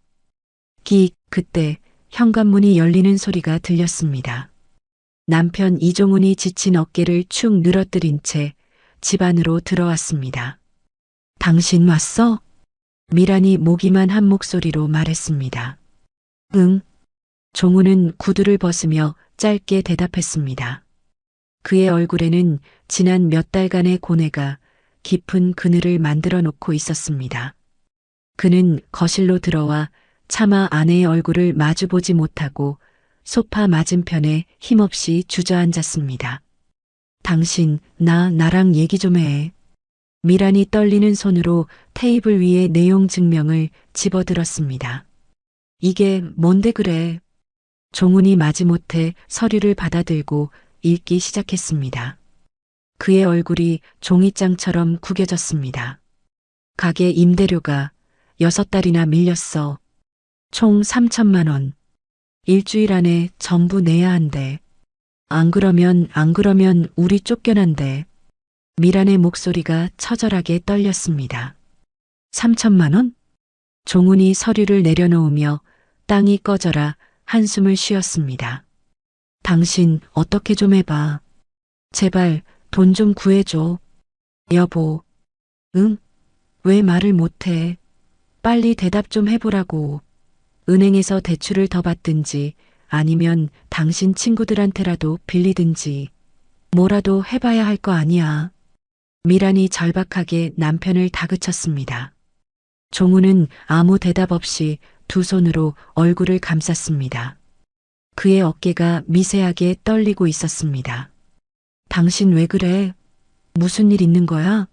그때 현관문이 열리는 소리가 들렸습니다. 남편 이종훈이 지친 어깨를 축 늘어뜨린 채 집 안으로 들어왔습니다. 당신 왔어? 미란이 모기만 한 목소리로 말했습니다. 응. 종우는 구두를 벗으며 짧게 대답했습니다. 그의 얼굴에는 지난 몇 달간의 고뇌가 깊은 그늘을 만들어 놓고 있었습니다. 그는 거실로 들어와 차마 아내의 얼굴을 마주보지 못하고 소파 맞은편에 힘없이 주저앉았습니다. 당신, 나랑 얘기 좀 해. 미란이 떨리는 손으로 테이블 위에 내용 증명을 집어들었습니다. 이게 뭔데 그래? 종훈이 마지못해 서류를 받아들고 읽기 시작했습니다. 그의 얼굴이 종이장처럼 구겨졌습니다. 가게 임대료가 6달이나 밀렸어. 총 3천만 원. 일주일 안에 전부 내야 한대. 안 그러면 우리 쫓겨난대. 미란의 목소리가 처절하게 떨렸습니다. 3천만 원? 종훈이 서류를 내려놓으며 땅이 꺼져라 한숨을 쉬었습니다. 당신 어떻게 좀 해봐. 제발 돈 좀 구해줘. 여보. 응? 왜 말을 못해? 빨리 대답 좀 해보라고. 은행에서 대출을 더 받든지 아니면 당신 친구들한테라도 빌리든지 뭐라도 해봐야 할 거 아니야. 미란이 절박하게 남편을 다그쳤습니다. 종우는 아무 대답 없이 두 손으로 얼굴을 감쌌습니다. 그의 어깨가 미세하게 떨리고 있었습니다. 당신 왜 그래? 무슨 일 있는 거야?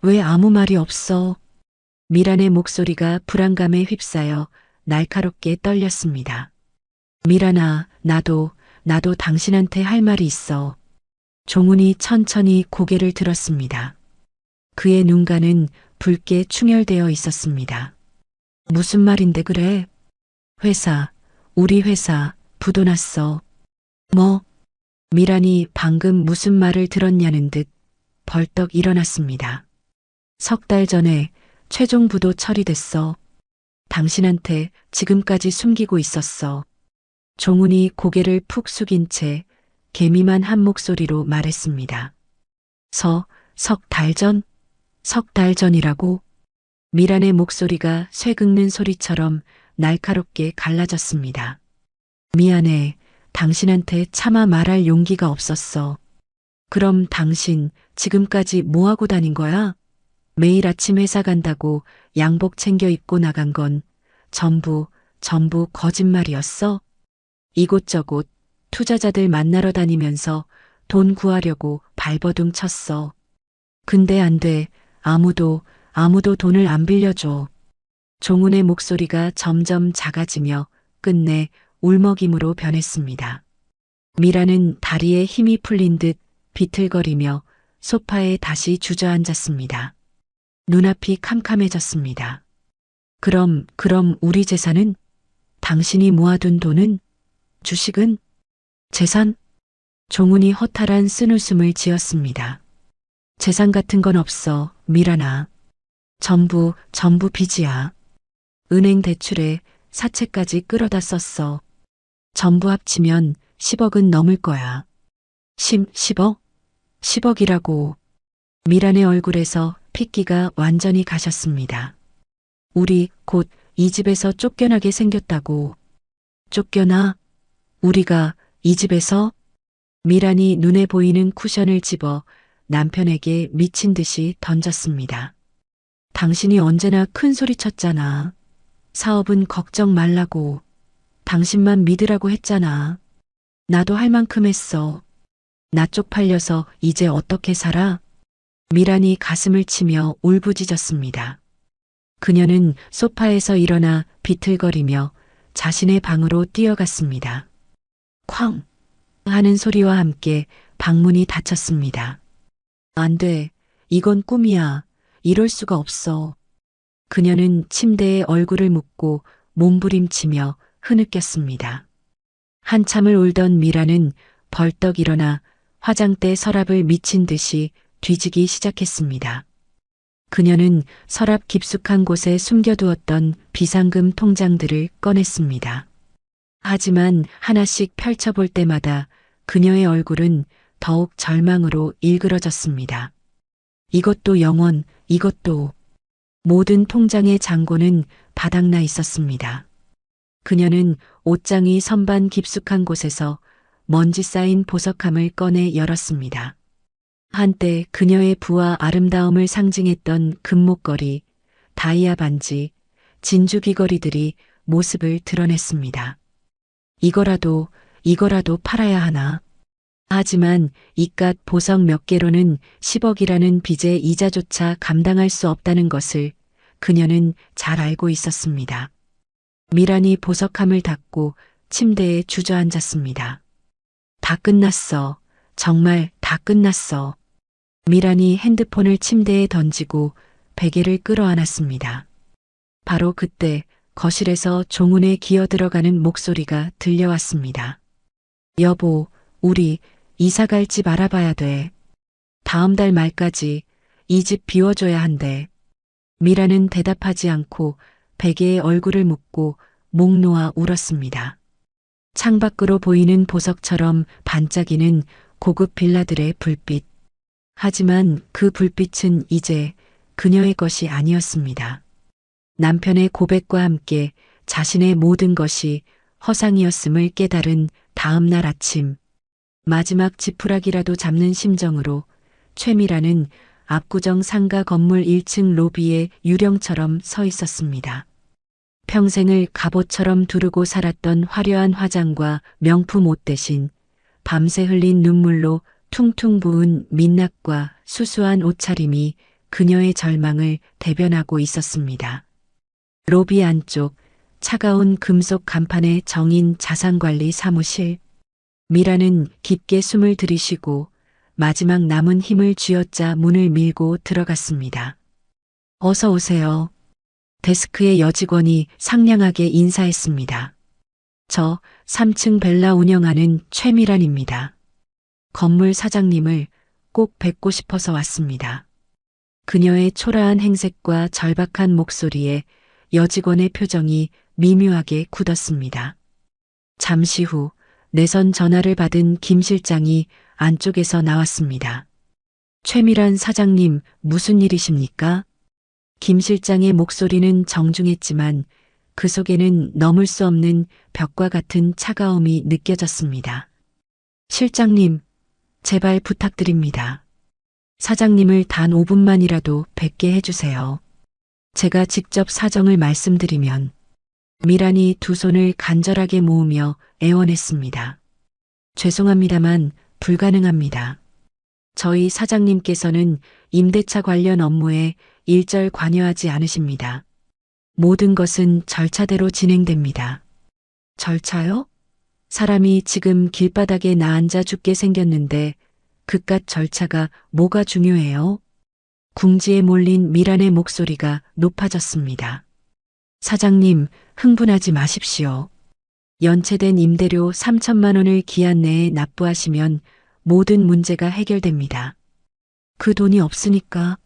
왜 아무 말이 없어? 미란의 목소리가 불안감에 휩싸여 날카롭게 떨렸습니다. 미란아, 나도 당신한테 할 말이 있어. 종훈이 천천히 고개를 들었습니다. 그의 눈가는 붉게 충혈되어 있었습니다. 무슨 말인데 그래? 우리 회사 부도 났어. 뭐? 미란이 방금 무슨 말을 들었냐는 듯 벌떡 일어났습니다. 3달 전에 최종 부도 처리됐어. 당신한테 지금까지 숨기고 있었어. 종훈이 고개를 푹 숙인 채 개미만 한 목소리로 말했습니다. 석 달 전이라고? 미란의 목소리가 쇠 긁는 소리처럼 날카롭게 갈라졌습니다. 미안해. 당신한테 차마 말할 용기가 없었어. 그럼 당신 지금까지 뭐하고 다닌 거야? 매일 아침 회사 간다고 양복 챙겨 입고 나간 건 전부 거짓말이었어? 이곳저곳 투자자들 만나러 다니면서 돈 구하려고 발버둥 쳤어. 근데 안 돼. 아무도 돈을 안 빌려줘. 종훈의 목소리가 점점 작아지며 끝내 울먹임으로 변했습니다. 미라는 다리에 힘이 풀린 듯 비틀거리며 소파에 다시 주저앉았습니다. 눈앞이 캄캄해졌습니다. 그럼 우리 재산은? 당신이 모아둔 돈은? 주식은? 재산? 종훈이 허탈한 쓴웃음을 지었습니다. 재산 같은 건 없어, 미란아. 전부 빚이야. 은행 대출에 사채까지 끌어다 썼어. 전부 합치면 10억은 넘을 거야. 10억? 10억이라고. 미란의 얼굴에서 핏기가 완전히 가셨습니다. 우리 곧 이 집에서 쫓겨나게 생겼다고. 쫓겨나? 우리가 이 집에서? 미란이 눈에 보이는 쿠션을 집어 남편에게 미친 듯이 던졌습니다. 당신이 언제나 큰 소리 쳤잖아. 사업은 걱정 말라고. 당신만 믿으라고 했잖아. 나도 할 만큼 했어. 나 쪽팔려서 이제 어떻게 살아? 미란이 가슴을 치며 울부짖었습니다. 그녀는 소파에서 일어나 비틀거리며 자신의 방으로 뛰어갔습니다. 쾅! 하는 소리와 함께 방문이 닫혔습니다. 안 돼. 이건 꿈이야. 이럴 수가 없어. 그녀는 침대에 얼굴을 묻고 몸부림치며 흐느꼈습니다. 한참을 울던 미라는 벌떡 일어나 화장대 서랍을 미친 듯이 뒤지기 시작했습니다. 그녀는 서랍 깊숙한 곳에 숨겨두었던 비상금 통장들을 꺼냈습니다. 하지만 하나씩 펼쳐볼 때마다 그녀의 얼굴은 더욱 절망으로 일그러졌습니다. 이것도 영원, 이것도. 모든 통장의 잔고는 바닥나 있었습니다. 그녀는 옷장이 선반 깊숙한 곳에서 먼지 쌓인 보석함을 꺼내 열었습니다. 한때 그녀의 부와 아름다움을 상징했던 금목걸이, 다이아 반지, 진주 귀걸이들이 모습을 드러냈습니다. 이거라도 팔아야 하나. 하지만 이깟 보석 몇 개로는 10억이라는 빚의 이자조차 감당할 수 없다는 것을 그녀는 잘 알고 있었습니다. 미란이 보석함을 닫고 침대에 주저앉았습니다. 다 끝났어. 정말 다 끝났어. 미란이 핸드폰을 침대에 던지고 베개를 끌어안았습니다. 바로 그때 거실에서 종훈의 기어 들어가는 목소리가 들려왔습니다. 여보, 우리 이사 갈 집 알아봐야 돼. 다음 달 말까지 이 집 비워줘야 한대. 미라는 대답하지 않고 베개에 얼굴을 묻고 목 놓아 울었습니다. 창밖으로 보이는 보석처럼 반짝이는 고급 빌라들의 불빛. 하지만 그 불빛은 이제 그녀의 것이 아니었습니다. 남편의 고백과 함께 자신의 모든 것이 허상이었음을 깨달은 다음 날 아침, 마지막 지푸라기라도 잡는 심정으로 최미라는 압구정 상가 건물 1층 로비에 유령처럼 서 있었습니다. 평생을 갑옷처럼 두르고 살았던 화려한 화장과 명품 옷 대신 밤새 흘린 눈물로 퉁퉁 부은 민낯과 수수한 옷차림이 그녀의 절망을 대변하고 있었습니다. 로비 안쪽 차가운 금속 간판에 정인 자산관리 사무실. 미라는 깊게 숨을 들이쉬고 마지막 남은 힘을 쥐어짜 문을 밀고 들어갔습니다. 어서 오세요. 데스크의 여직원이 상냥하게 인사했습니다. 저 3층 벨라 운영하는 최미란입니다. 건물 사장님을 꼭 뵙고 싶어서 왔습니다. 그녀의 초라한 행색과 절박한 목소리에 여직원의 표정이 미묘하게 굳었습니다. 잠시 후 내선 전화를 받은 김 실장이 안쪽에서 나왔습니다. 최미란 사장님, 무슨 일이십니까? 김 실장의 목소리는 정중했지만 그 속에는 넘을 수 없는 벽과 같은 차가움이 느껴졌습니다. 실장님, 제발 부탁드립니다. 사장님을 단 5분만이라도 뵙게 해주세요. 제가 직접 사정을 말씀드리면. 미란이 두 손을 간절하게 모으며 애원했습니다. 죄송합니다만 불가능합니다. 저희 사장님께서는 임대차 관련 업무에 일절 관여하지 않으십니다. 모든 것은 절차대로 진행됩니다. 절차요? 사람이 지금 길바닥에 나앉아 죽게 생겼는데 그깟 절차가 뭐가 중요해요? 궁지에 몰린 미란의 목소리가 높아졌습니다. 사장님, 흥분하지 마십시오. 연체된 임대료 3천만 원을 기한 내에 납부하시면 모든 문제가 해결됩니다. 그 돈이 없으니까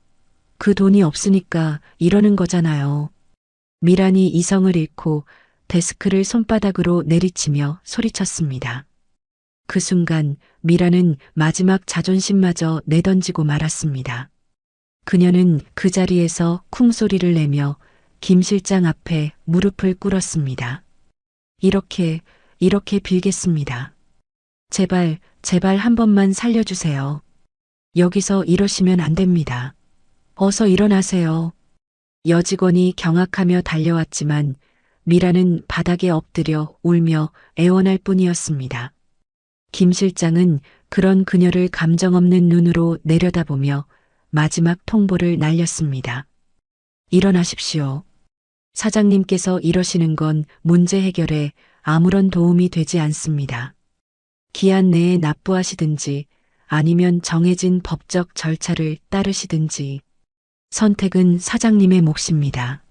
이러는 거잖아요. 미란이 이성을 잃고 데스크를 손바닥으로 내리치며 소리쳤습니다. 그 순간 미란은 마지막 자존심마저 내던지고 말았습니다. 그녀는 그 자리에서 쿵소리를 내며 김 실장 앞에 무릎을 꿇었습니다. 이렇게 빌겠습니다. 제발 한 번만 살려주세요. 여기서 이러시면 안 됩니다. 어서 일어나세요. 여직원이 경악하며 달려왔지만 미라는 바닥에 엎드려 울며 애원할 뿐이었습니다. 김 실장은 그런 그녀를 감정 없는 눈으로 내려다보며 마지막 통보를 날렸습니다. 일어나십시오. 사장님께서 이러시는 건 문제 해결에 아무런 도움이 되지 않습니다. 기한 내에 납부하시든지 아니면 정해진 법적 절차를 따르시든지 선택은 사장님의 몫입니다.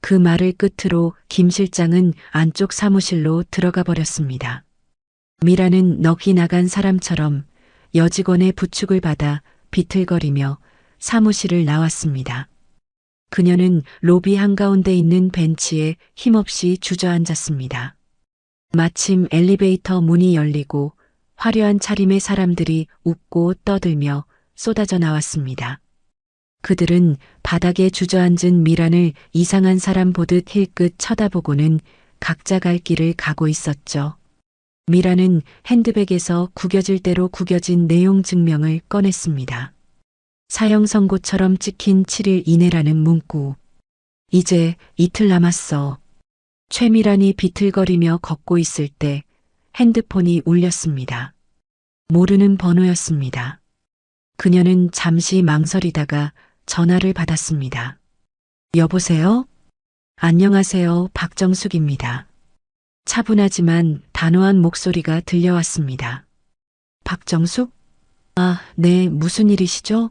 그 말을 끝으로 김 실장은 안쪽 사무실로 들어가 버렸습니다. 미라는 넋이 나간 사람처럼 여직원의 부축을 받아 비틀거리며 사무실을 나왔습니다. 그녀는 로비 한가운데 있는 벤치에 힘없이 주저앉았습니다. 마침 엘리베이터 문이 열리고 화려한 차림의 사람들이 웃고 떠들며 쏟아져 나왔습니다. 그들은 바닥에 주저앉은 미란을 이상한 사람 보듯 힐끗 쳐다보고는 각자 갈 길을 가고 있었죠. 미란은 핸드백에서 구겨질 대로 구겨진 내용 증명을 꺼냈습니다. 사형 선고처럼 찍힌 7일 이내라는 문구. 이제 이틀 남았어. 최미란이 비틀거리며 걷고 있을 때 핸드폰이 울렸습니다. 모르는 번호였습니다. 그녀는 잠시 망설이다가 전화를 받았습니다. 여보세요? 안녕하세요. 박정숙입니다. 차분하지만 단호한 목소리가 들려왔습니다. 박정숙? 아, 네, 무슨 일이시죠?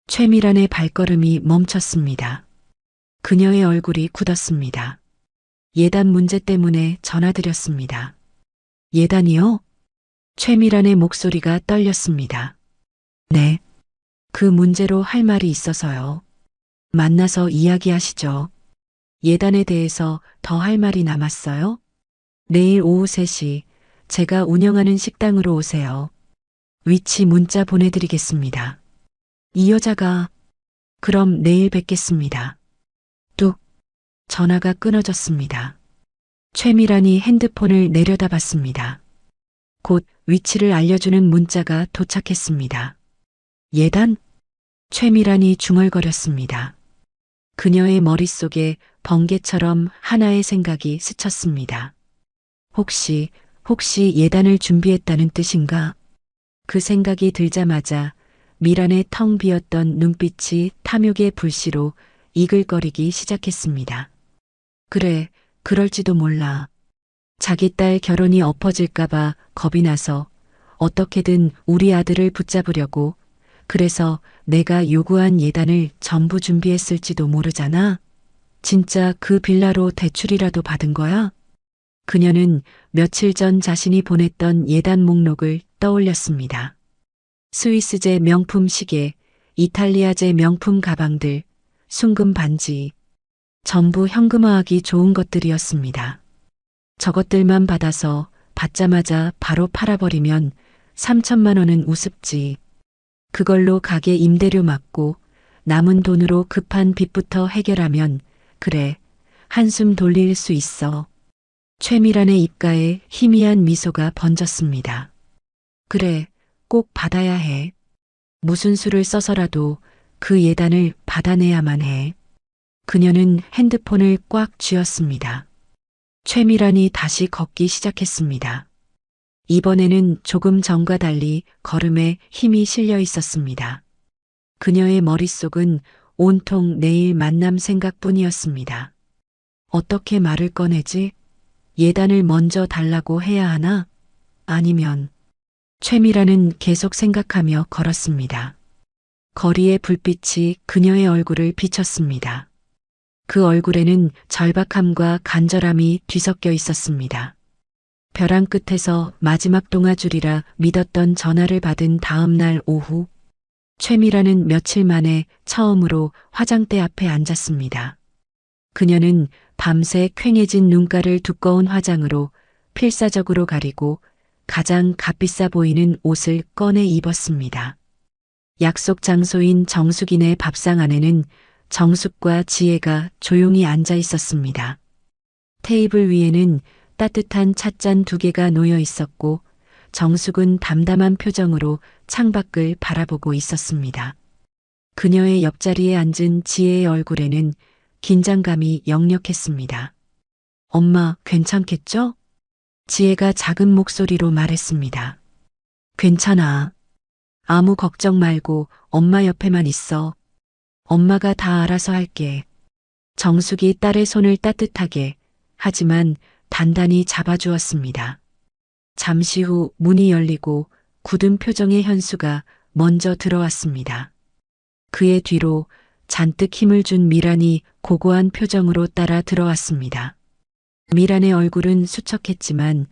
최미란의 발걸음이 멈췄습니다. 그녀의 얼굴이 굳었습니다. 예단 문제 때문에 전화드렸습니다. 예단이요? 최미란의 목소리가 떨렸습니다. 네. 그 문제로 할 말이 있어서요. 만나서 이야기하시죠. 예단에 대해서 더 할 말이 남았어요? 내일 오후 3시 제가 운영하는 식당으로 오세요. 위치 문자 보내드리겠습니다. 이 여자가 그럼 내일 뵙겠습니다. 뚝 전화가 끊어졌습니다. 최미란이 핸드폰을 내려다봤습니다. 곧 위치를 알려주는 문자가 도착했습니다. 예단? 최미란이 중얼거렸습니다. 그녀의 머릿속에 번개처럼 하나의 생각이 스쳤습니다. 혹시 예단을 준비했다는 뜻인가? 그 생각이 들자마자 미란의 텅 비었던 눈빛이 탐욕의 불씨로 이글거리기 시작했습니다. 그래, 그럴지도 몰라. 자기 딸 결혼이 엎어질까봐 겁이 나서 어떻게든 우리 아들을 붙잡으려고 그래서 내가 요구한 예단을 전부 준비했을지도 모르잖아. 진짜 그 빌라로 대출이라도 받은 거야? 그녀는 며칠 전 자신이 보냈던 예단 목록을 떠올렸습니다. 스위스제 명품 시계, 이탈리아제 명품 가방들, 순금 반지, 전부 현금화하기 좋은 것들이었습니다. 저것들만 받아서 받자마자 바로 팔아버리면 3천만 원은 우습지. 그걸로 가게 임대료 맞고 남은 돈으로 급한 빚부터 해결하면 그래, 한숨 돌릴 수 있어. 최미란의 입가에 희미한 미소가 번졌습니다. 그래, 꼭 받아야 해. 무슨 수를 써서라도 그 예단을 받아내야만 해. 그녀는 핸드폰을 꽉 쥐었습니다. 최미란이 다시 걷기 시작했습니다. 이번에는 조금 전과 달리 걸음에 힘이 실려 있었습니다. 그녀의 머릿속은 온통 내일 만남 생각뿐이었습니다. 어떻게 말을 꺼내지? 예단을 먼저 달라고 해야 하나? 아니면 최미란은 계속 생각하며 걸었습니다. 거리의 불빛이 그녀의 얼굴을 비쳤습니다. 그 얼굴에는 절박함과 간절함이 뒤섞여 있었습니다. 벼랑 끝에서 마지막 동아줄이라 믿었던 전화를 받은 다음 날 오후, 최미란은 며칠 만에 처음으로 화장대 앞에 앉았습니다. 그녀는 밤새 퀭해진 눈가를 두꺼운 화장으로 필사적으로 가리고 가장 값비싸 보이는 옷을 꺼내 입었습니다. 약속 장소인 정숙이네 밥상 안에는 정숙과 지혜가 조용히 앉아 있었습니다. 테이블 위에는 따뜻한 찻잔 2개가 놓여 있었고 정숙은 담담한 표정으로 창밖을 바라보고 있었습니다. 그녀의 옆자리에 앉은 지혜의 얼굴에는 긴장감이 역력했습니다. 엄마, 괜찮겠죠? 지혜가 작은 목소리로 말했습니다. 괜찮아. 아무 걱정 말고 엄마 옆에만 있어. 엄마가 다 알아서 할게. 정숙이 딸의 손을 따뜻하게 하지만 단단히 잡아주었습니다. 잠시 후 문이 열리고 굳은 표정의 현수가 먼저 들어왔습니다. 그의 뒤로 잔뜩 힘을 준 미란이 고고한 표정으로 따라 들어왔습니다. 미란의 얼굴은 수척했지만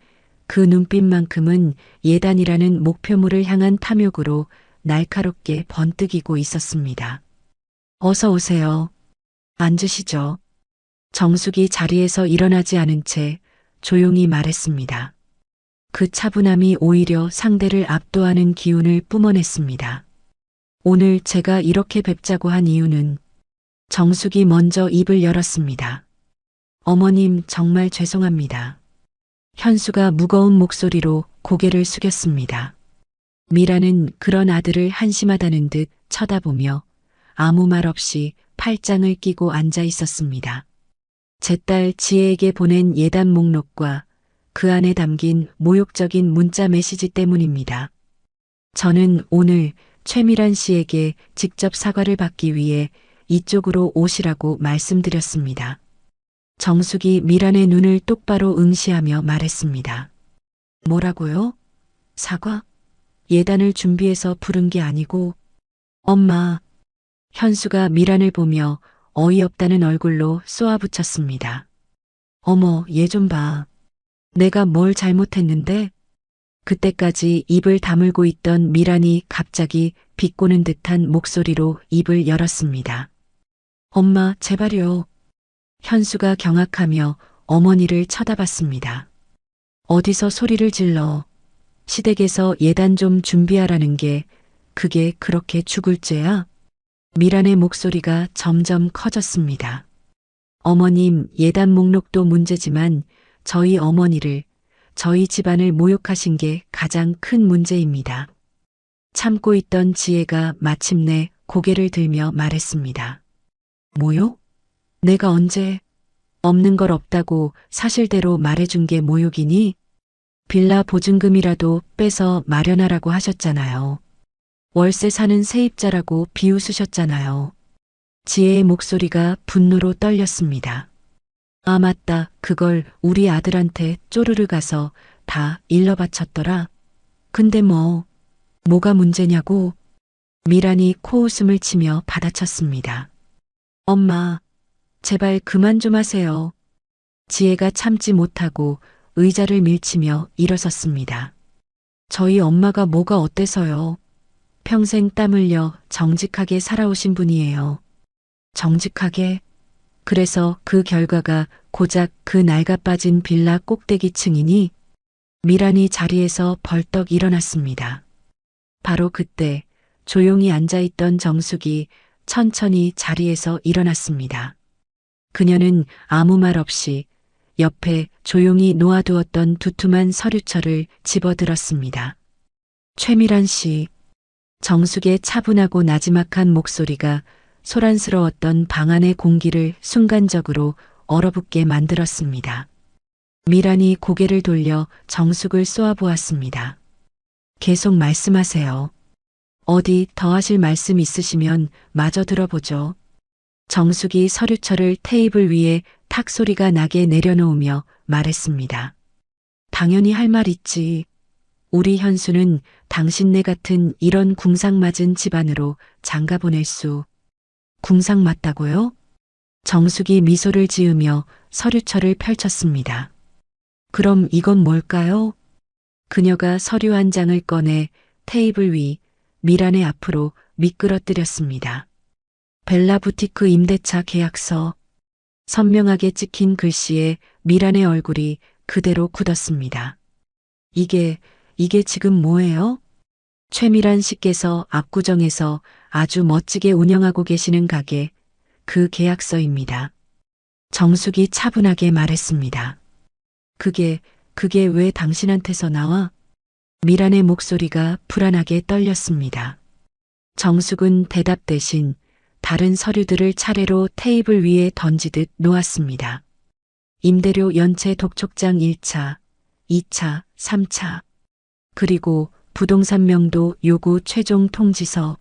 그 눈빛만큼은 예단이라는 목표물을 향한 탐욕으로 날카롭게 번뜩이고 있었습니다. 어서 오세요. 앉으시죠. 정숙이 자리에서 일어나지 않은 채 조용히 말했습니다. 그 차분함이 오히려 상대를 압도하는 기운을 뿜어냈습니다. 오늘 제가 이렇게 뵙자고 한 이유는 정숙이 먼저 입을 열었습니다. 어머님 정말 죄송합니다. 현수가 무거운 목소리로 고개를 숙였습니다. 미라는 그런 아들을 한심하다는 듯 쳐다보며 아무 말 없이 팔짱을 끼고 앉아 있었습니다. 제 딸 지혜에게 보낸 예단 목록과 그 안에 담긴 모욕적인 문자 메시지 때문입니다. 저는 오늘 최미란 씨에게 직접 사과를 받기 위해 이쪽으로 오시라고 말씀드렸습니다. 정숙이 미란의 눈을 똑바로 응시하며 말했습니다. 뭐라고요? 사과? 예단을 준비해서 부른 게 아니고. 엄마. 현수가 미란을 보며 어이없다는 얼굴로 쏘아붙였습니다. 어머, 얘 좀 봐. 내가 뭘 잘못했는데? 그때까지 입을 다물고 있던 미란이 갑자기 비꼬는 듯한 목소리로 입을 열었습니다. 엄마, 제발요. 현수가 경악하며 어머니를 쳐다봤습니다. 어디서 소리를 질러. 시댁에서 예단 좀 준비하라는 게 그게 그렇게 죽을 죄야? 미란의 목소리가 점점 커졌습니다. 어머님, 예단 목록도 문제지만 저희 어머니를, 저희 집안을 모욕하신 게 가장 큰 문제입니다. 참고 있던 지혜가 마침내 고개를 들며 말했습니다. 모욕? 내가 언제? 없는 걸 없다고 사실대로 말해준 게 모욕이니? 빌라 보증금이라도 빼서 마련하라고 하셨잖아요. 월세 사는 세입자라고 비웃으셨잖아요. 지혜의 목소리가 분노로 떨렸습니다. 아, 맞다. 그걸 우리 아들한테 쪼르르 가서 다 일러 바쳤더라. 근데 뭐가 문제냐고? 미란이 코웃음을 치며 받아쳤습니다. 엄마, 제발 그만 좀 하세요. 지혜가 참지 못하고 의자를 밀치며 일어섰습니다. 저희 엄마가 뭐가 어때서요? 평생 땀 흘려 정직하게 살아오신 분이에요. 정직하게? 그래서 그 결과가 고작 그 낡아 빠진 빌라 꼭대기층이니? 미란이 자리에서 벌떡 일어났습니다. 바로 그때 조용히 앉아있던 정숙이 천천히 자리에서 일어났습니다. 그녀는 아무 말 없이 옆에 조용히 놓아두었던 두툼한 서류철을 집어들었습니다. 최미란 씨. 정숙의 차분하고 나지막한 목소리가 소란스러웠던 방 안의 공기를 순간적으로 얼어붙게 만들었습니다. 미란이 고개를 돌려 정숙을 쏘아보았습니다. 계속 말씀하세요. 어디 더 하실 말씀 있으시면 마저 들어보죠. 정숙이 서류철을 테이블 위에 탁 소리가 나게 내려놓으며 말했습니다. 당연히 할 말 있지. 우리 현수는 당신네 같은 이런 궁상 맞은 집안으로 장가 보낼 수. 궁상 맞다고요? 정숙이 미소를 지으며 서류철을 펼쳤습니다. 그럼 이건 뭘까요? 그녀가 서류 한 장을 꺼내 테이블 위 미란의 앞으로 미끄러뜨렸습니다. 벨라 부티크 임대차 계약서. 선명하게 찍힌 글씨에 미란의 얼굴이 그대로 굳었습니다. 이게 지금 뭐예요? 최미란 씨께서 압구정에서 아주 멋지게 운영하고 계시는 가게, 그 계약서입니다. 정숙이 차분하게 말했습니다. 그게 왜 당신한테서 나와? 미란의 목소리가 불안하게 떨렸습니다. 정숙은 대답 대신 다른 서류들을 차례로 테이블 위에 던지듯 놓았습니다. 임대료 연체 독촉장 1차, 2차, 3차. 그리고 부동산 명도 요구 최종 통지서.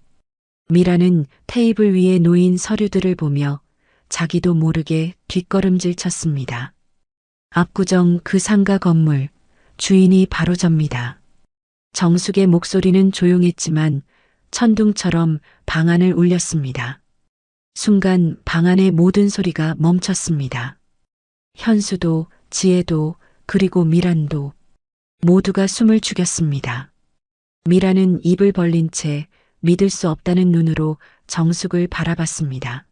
미라는 테이블 위에 놓인 서류들을 보며 자기도 모르게 뒷걸음질 쳤습니다. 압구정 그 상가 건물, 주인이 바로 접니다. 정숙의 목소리는 조용했지만 천둥처럼 방 안을 울렸습니다. 순간 방 안의 모든 소리가 멈췄습니다. 현수도, 지혜도, 그리고 미란도 모두가 숨을 죽였습니다. 미란은 입을 벌린 채 믿을 수 없다는 눈으로 정숙을 바라봤습니다.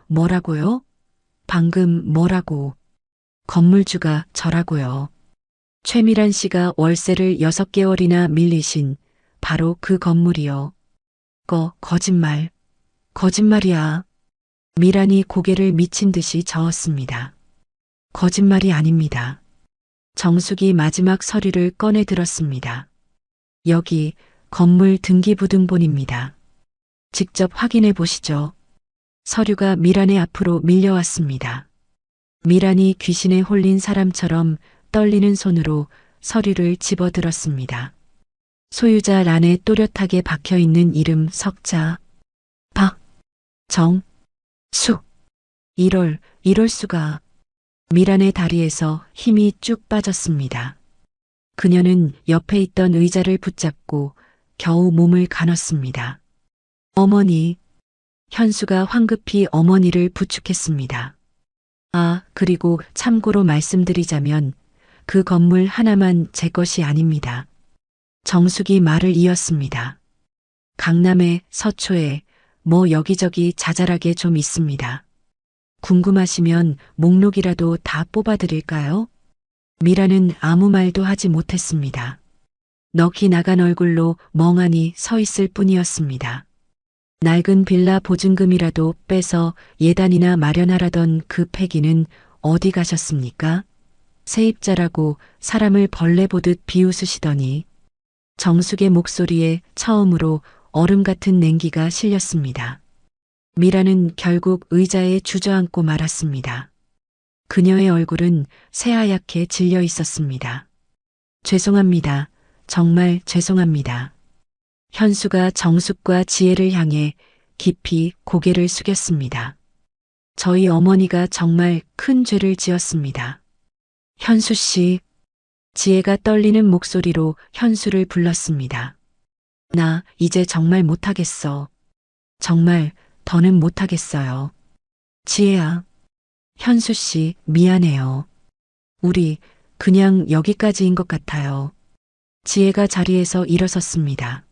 뭐라고요? 방금 뭐라고? 건물주가 저라고요. 최미란 씨가 월세를 6개월이나 밀리신 바로 그 건물이요. 거짓말. 거짓말이야. 미란이 고개를 미친 듯이 저었습니다. 거짓말이 아닙니다. 정숙이 마지막 서류를 꺼내 들었습니다. 여기 건물 등기부등본입니다. 직접 확인해 보시죠. 서류가 미란의 앞으로 밀려왔습니다. 미란이 귀신에 홀린 사람처럼 떨리는 손으로 서류를 집어들었습니다. 소유자 란에 또렷하게 박혀있는 이름 석자. 박.정.숙. 이럴 수가. 미란의 다리에서 힘이 쭉 빠졌습니다. 그녀는 옆에 있던 의자를 붙잡고 겨우 몸을 가눴습니다. 어머니. 현수가 황급히 어머니를 부축했습니다. 아, 그리고 참고로 말씀드리자면 그 건물 하나만 제 것이 아닙니다. 정숙이 말을 이었습니다. 강남에, 서초에, 여기저기 자잘하게 좀 있습니다. 궁금하시면 목록이라도 다 뽑아드릴까요? 미라는 아무 말도 하지 못했습니다. 넋이 나간 얼굴로 멍하니 서 있을 뿐이었습니다. 낡은 빌라 보증금이라도 빼서 예단이나 마련하라던 그 패기는 어디 가셨습니까? 세입자라고 사람을 벌레 보듯 비웃으시더니 정숙의 목소리에 처음으로 얼음 같은 냉기가 실렸습니다. 미라는 결국 의자에 주저앉고 말았습니다. 그녀의 얼굴은 새하얗게 질려 있었습니다. 죄송합니다. 정말 죄송합니다. 현수가 정숙과 지혜를 향해 깊이 고개를 숙였습니다. 저희 어머니가 정말 큰 죄를 지었습니다. 현수 씨. 지혜가 떨리는 목소리로 현수를 불렀습니다. 나 이제 정말 못하겠어. 정말 더는 못하겠어요. 지혜야. 현수 씨, 미안해요. 우리 그냥 여기까지인 것 같아요. 지혜가 자리에서 일어섰습니다.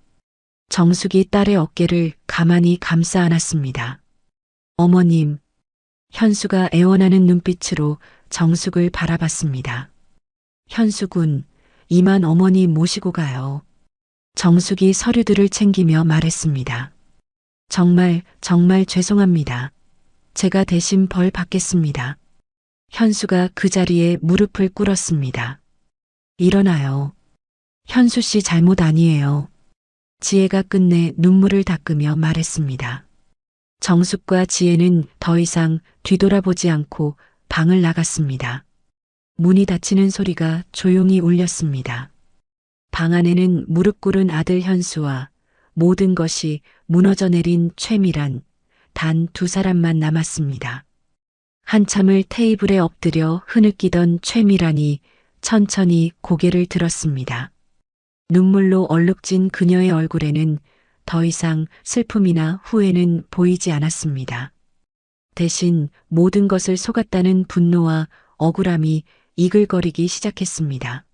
정숙이 딸의 어깨를 가만히 감싸 안았습니다. 어머님. 현수가 애원하는 눈빛으로 정숙을 바라봤습니다. 현수군, 이만 어머니 모시고 가요. 정숙이 서류들을 챙기며 말했습니다. 정말 죄송합니다. 제가 대신 벌 받겠습니다. 현수가 그 자리에 무릎을 꿇었습니다. 일어나요. 현수 씨 잘못 아니에요. 지혜가 끝내 눈물을 닦으며 말했습니다. 정숙과 지혜는 더 이상 뒤돌아보지 않고 방을 나갔습니다. 문이 닫히는 소리가 조용히 울렸습니다. 방 안에는 무릎 꿇은 아들 현수와 모든 것이 무너져 내린 최미란, 단 두 사람만 남았습니다. 한참을 테이블에 엎드려 흐느끼던 최미란이 천천히 고개를 들었습니다. 눈물로 얼룩진 그녀의 얼굴에는 더 이상 슬픔이나 후회는 보이지 않았습니다. 대신 모든 것을 속았다는 분노와 억울함이 이글거리기 시작했습니다.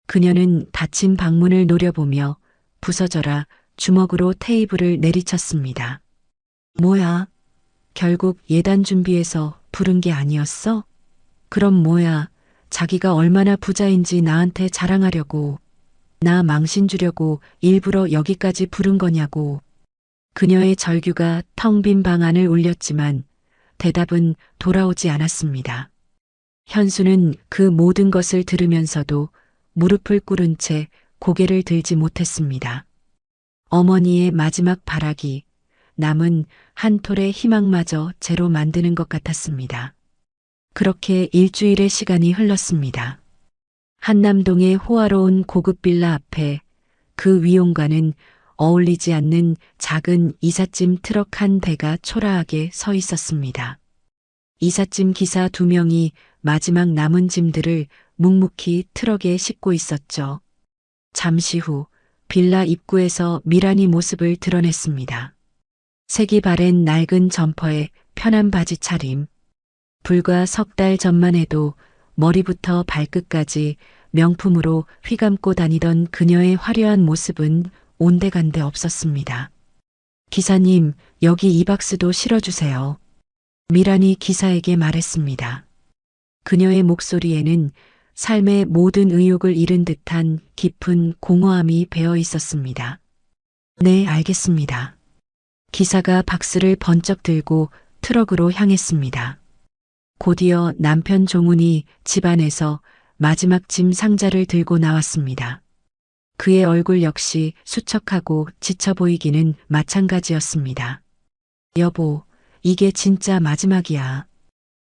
그녀는 닫힌 방문을 노려보며 부서져라 주먹으로 테이블을 내리쳤습니다. 뭐야? 결국 예단 준비해서 부른 게 아니었어? 그럼 뭐야? 자기가 얼마나 부자인지 나한테 자랑하려고, 나 망신 주려고 일부러 여기까지 부른 거냐고. 그녀의 절규가 텅 빈 방 안을 울렸지만 대답은 돌아오지 않았습니다. 현수는 그 모든 것을 들으면서도 무릎을 꿇은 채 고개를 들지 못했습니다. 어머니의 마지막 발악이 남은 한 톨의 희망마저 제로 만드는 것 같았습니다. 그렇게 일주일의 시간이 흘렀습니다. 한남동의 호화로운 고급 빌라 앞에 그 위용과는 어울리지 않는 작은 이삿짐 트럭 한 대가 초라하게 서 있었습니다. 이삿짐 기사 2명이 마지막 남은 짐들을 묵묵히 트럭에 싣고 있었죠. 잠시 후 빌라 입구에서 미란이 모습을 드러냈습니다. 색이 바랜 낡은 점퍼에 편한 바지 차림. 불과 석 달 전만 해도 머리부터 발끝까지 명품으로 휘감고 다니던 그녀의 화려한 모습은 온데간데 없었습니다. 기사님, 여기 이 박스도 실어주세요. 미란이 기사에게 말했습니다. 그녀의 목소리에는 삶의 모든 의욕을 잃은 듯한 깊은 공허함이 배어 있었습니다. 네, 알겠습니다. 기사가 박스를 번쩍 들고 트럭으로 향했습니다. 곧이어 남편 종훈이 집 안에서 마지막 짐 상자를 들고 나왔습니다. 그의 얼굴 역시 수척하고 지쳐 보이기는 마찬가지였습니다. 여보, 이게 진짜 마지막이야.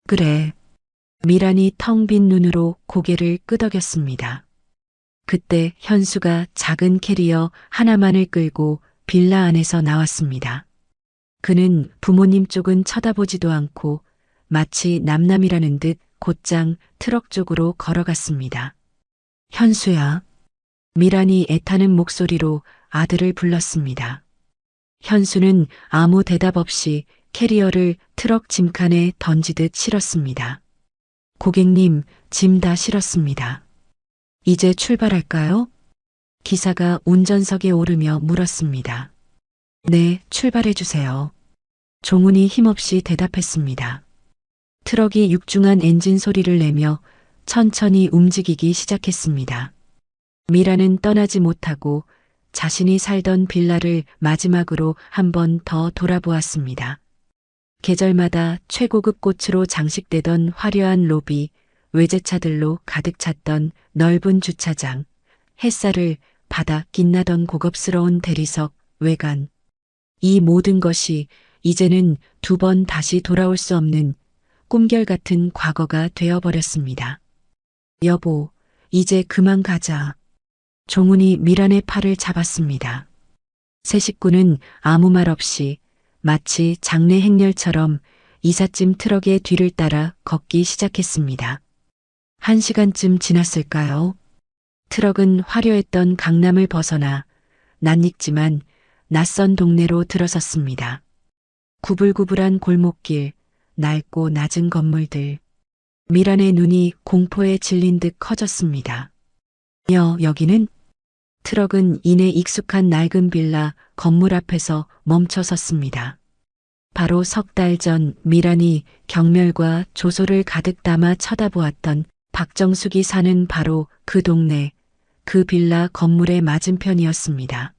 그래. 미란이 텅 빈 눈으로 고개를 끄덕였습니다. 그때 현수가 작은 캐리어 하나만을 끌고 빌라 안에서 나왔습니다. 그는 부모님 쪽은 쳐다보지도 않고 마치 남남이라는 듯 곧장 트럭 쪽으로 걸어갔습니다. 현수야. 미란이 애타는 목소리로 아들을 불렀습니다. 현수는 아무 대답 없이 캐리어를 트럭 짐칸에 던지듯 실었습니다. 고객님, 짐 다 실었습니다. 이제 출발할까요? 기사가 운전석에 오르며 물었습니다. 네, 출발해 주세요. 종훈이 힘없이 대답했습니다. 트럭이 육중한 엔진 소리를 내며 천천히 움직이기 시작했습니다. 미라는 떠나지 못하고 자신이 살던 빌라를 마지막으로 한 번 더 돌아보았습니다. 계절마다 최고급 꽃으로 장식되던 화려한 로비, 외제차들로 가득 찼던 넓은 주차장, 햇살을 바닥 빛나던 고급스러운 대리석, 외관. 이 모든 것이 이제는 두 번 다시 돌아올 수 없는 꿈결 같은 과거가 되어버렸습니다. 여보, 이제 그만 가자. 종훈이 미란의 팔을 잡았습니다. 세 식구는 아무 말 없이 마치 장례 행렬처럼 이삿짐 트럭의 뒤를 따라 걷기 시작했습니다. 1시간쯤 지났을까요? 트럭은 화려했던 강남을 벗어나 낯익지만 낯선 동네로 들어섰습니다. 구불구불한 골목길, 낡고 낮은 건물들. 미란의 눈이 공포에 질린 듯 커졌습니다. 여기는? 트럭은 이내 익숙한 낡은 빌라 건물 앞에서 멈춰 섰습니다. 바로 석 달 전 미란이 경멸과 조소를 가득 담아 쳐다보았던 박정숙이 사는 바로 그 동네, 그 빌라 건물의 맞은편이었습니다.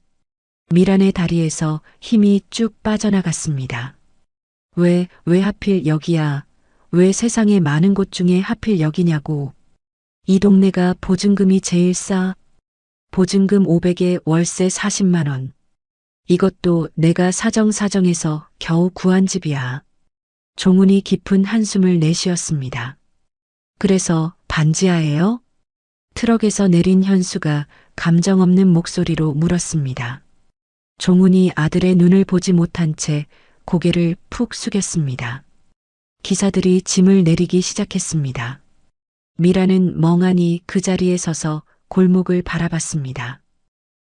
미란의 다리에서 힘이 쭉 빠져나갔습니다. 왜 하필 여기야? 왜 세상에 많은 곳 중에 하필 여기냐고. 이 동네가 보증금이 제일 싸. 보증금 500에 월세 40만 원. 이것도 내가 사정사정해서 겨우 구한 집이야. 종훈이 깊은 한숨을 내쉬었습니다. 그래서 반지하예요? 트럭에서 내린 현수가 감정 없는 목소리로 물었습니다. 종훈이 아들의 눈을 보지 못한 채 고개를 푹 숙였습니다. 기사들이 짐을 내리기 시작했습니다. 미라는 멍하니 그 자리에 서서 골목을 바라봤습니다.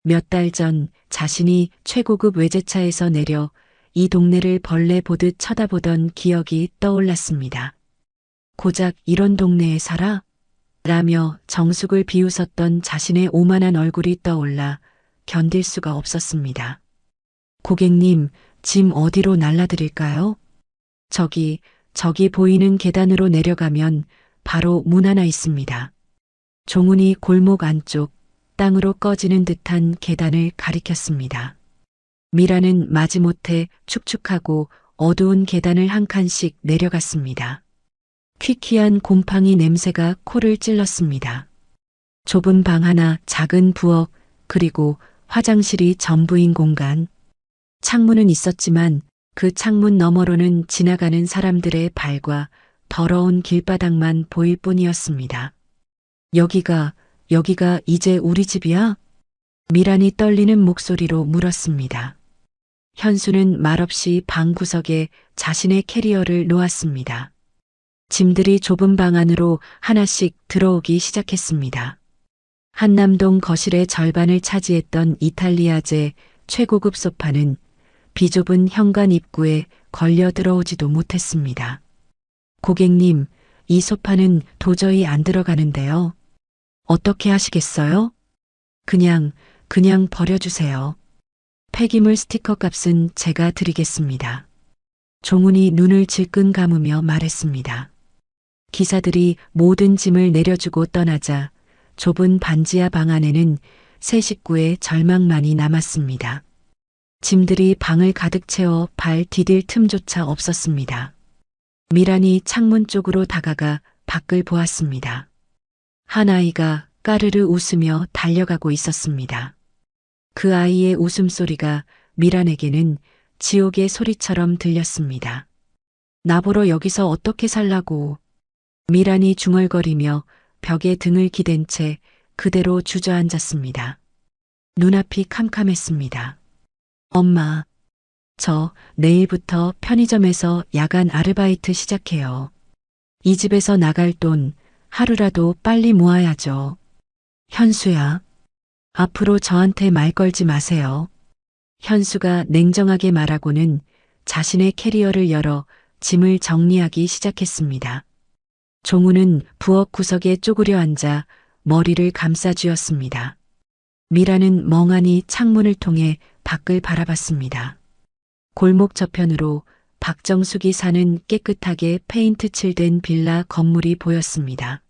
몇 달 전 자신이 최고급 외제차에서 내려 이 동네를 벌레 보듯 쳐다보던 기억이 떠올랐습니다. 고작 이런 동네에 살아? 라며 정숙을 비웃었던 자신의 오만한 얼굴이 떠올라 견딜 수가 없었습니다. 고객님, 짐 어디로 날라드릴까요? 저기 보이는 계단으로 내려가면 바로 문 하나 있습니다. 종훈이 골목 안쪽 땅으로 꺼지는 듯한 계단을 가리켰습니다. 미라는 마지못해 축축하고 어두운 계단을 한 칸씩 내려갔습니다. 퀴퀴한 곰팡이 냄새가 코를 찔렀습니다. 좁은 방 하나, 작은 부엌, 그리고 화장실이 전부인 공간. 창문은 있었지만 그 창문 너머로는 지나가는 사람들의 발과 더러운 길바닥만 보일 뿐이었습니다. 여기가 이제 우리 집이야? 미란이 떨리는 목소리로 물었습니다. 현수는 말없이 방 구석에 자신의 캐리어를 놓았습니다. 짐들이 좁은 방 안으로 하나씩 들어오기 시작했습니다. 한남동 거실의 절반을 차지했던 이탈리아제 최고급 소파는 비좁은 현관 입구에 걸려 들어오지도 못했습니다. 고객님, 이 소파는 도저히 안 들어가는데요. 어떻게 하시겠어요? 그냥 버려주세요. 폐기물 스티커 값은 제가 드리겠습니다. 종훈이 눈을 질끈 감으며 말했습니다. 기사들이 모든 짐을 내려주고 떠나자 좁은 반지하 방 안에는 세 식구의 절망만이 남았습니다. 짐들이 방을 가득 채워 발 디딜 틈조차 없었습니다. 미란이 창문 쪽으로 다가가 밖을 보았습니다. 한 아이가 까르르 웃으며 달려가고 있었습니다. 그 아이의 웃음소리가 미란에게는 지옥의 소리처럼 들렸습니다. 나보러 여기서 어떻게 살라고. 미란이 중얼거리며 벽에 등을 기댄 채 그대로 주저앉았습니다. 눈앞이 캄캄했습니다. 엄마, 저 내일부터 편의점에서 야간 아르바이트 시작해요. 이 집에서 나갈 돈 하루라도 빨리 모아야죠. 현수야, 앞으로 저한테 말 걸지 마세요. 현수가 냉정하게 말하고는 자신의 캐리어를 열어 짐을 정리하기 시작했습니다. 종우는 부엌 구석에 쪼그려 앉아 머리를 감싸쥐었습니다. 미라는 멍하니 창문을 통해 밖을 바라봤습니다. 골목 저편으로 박정숙이 사는 깨끗하게 페인트 칠된 빌라 건물이 보였습니다.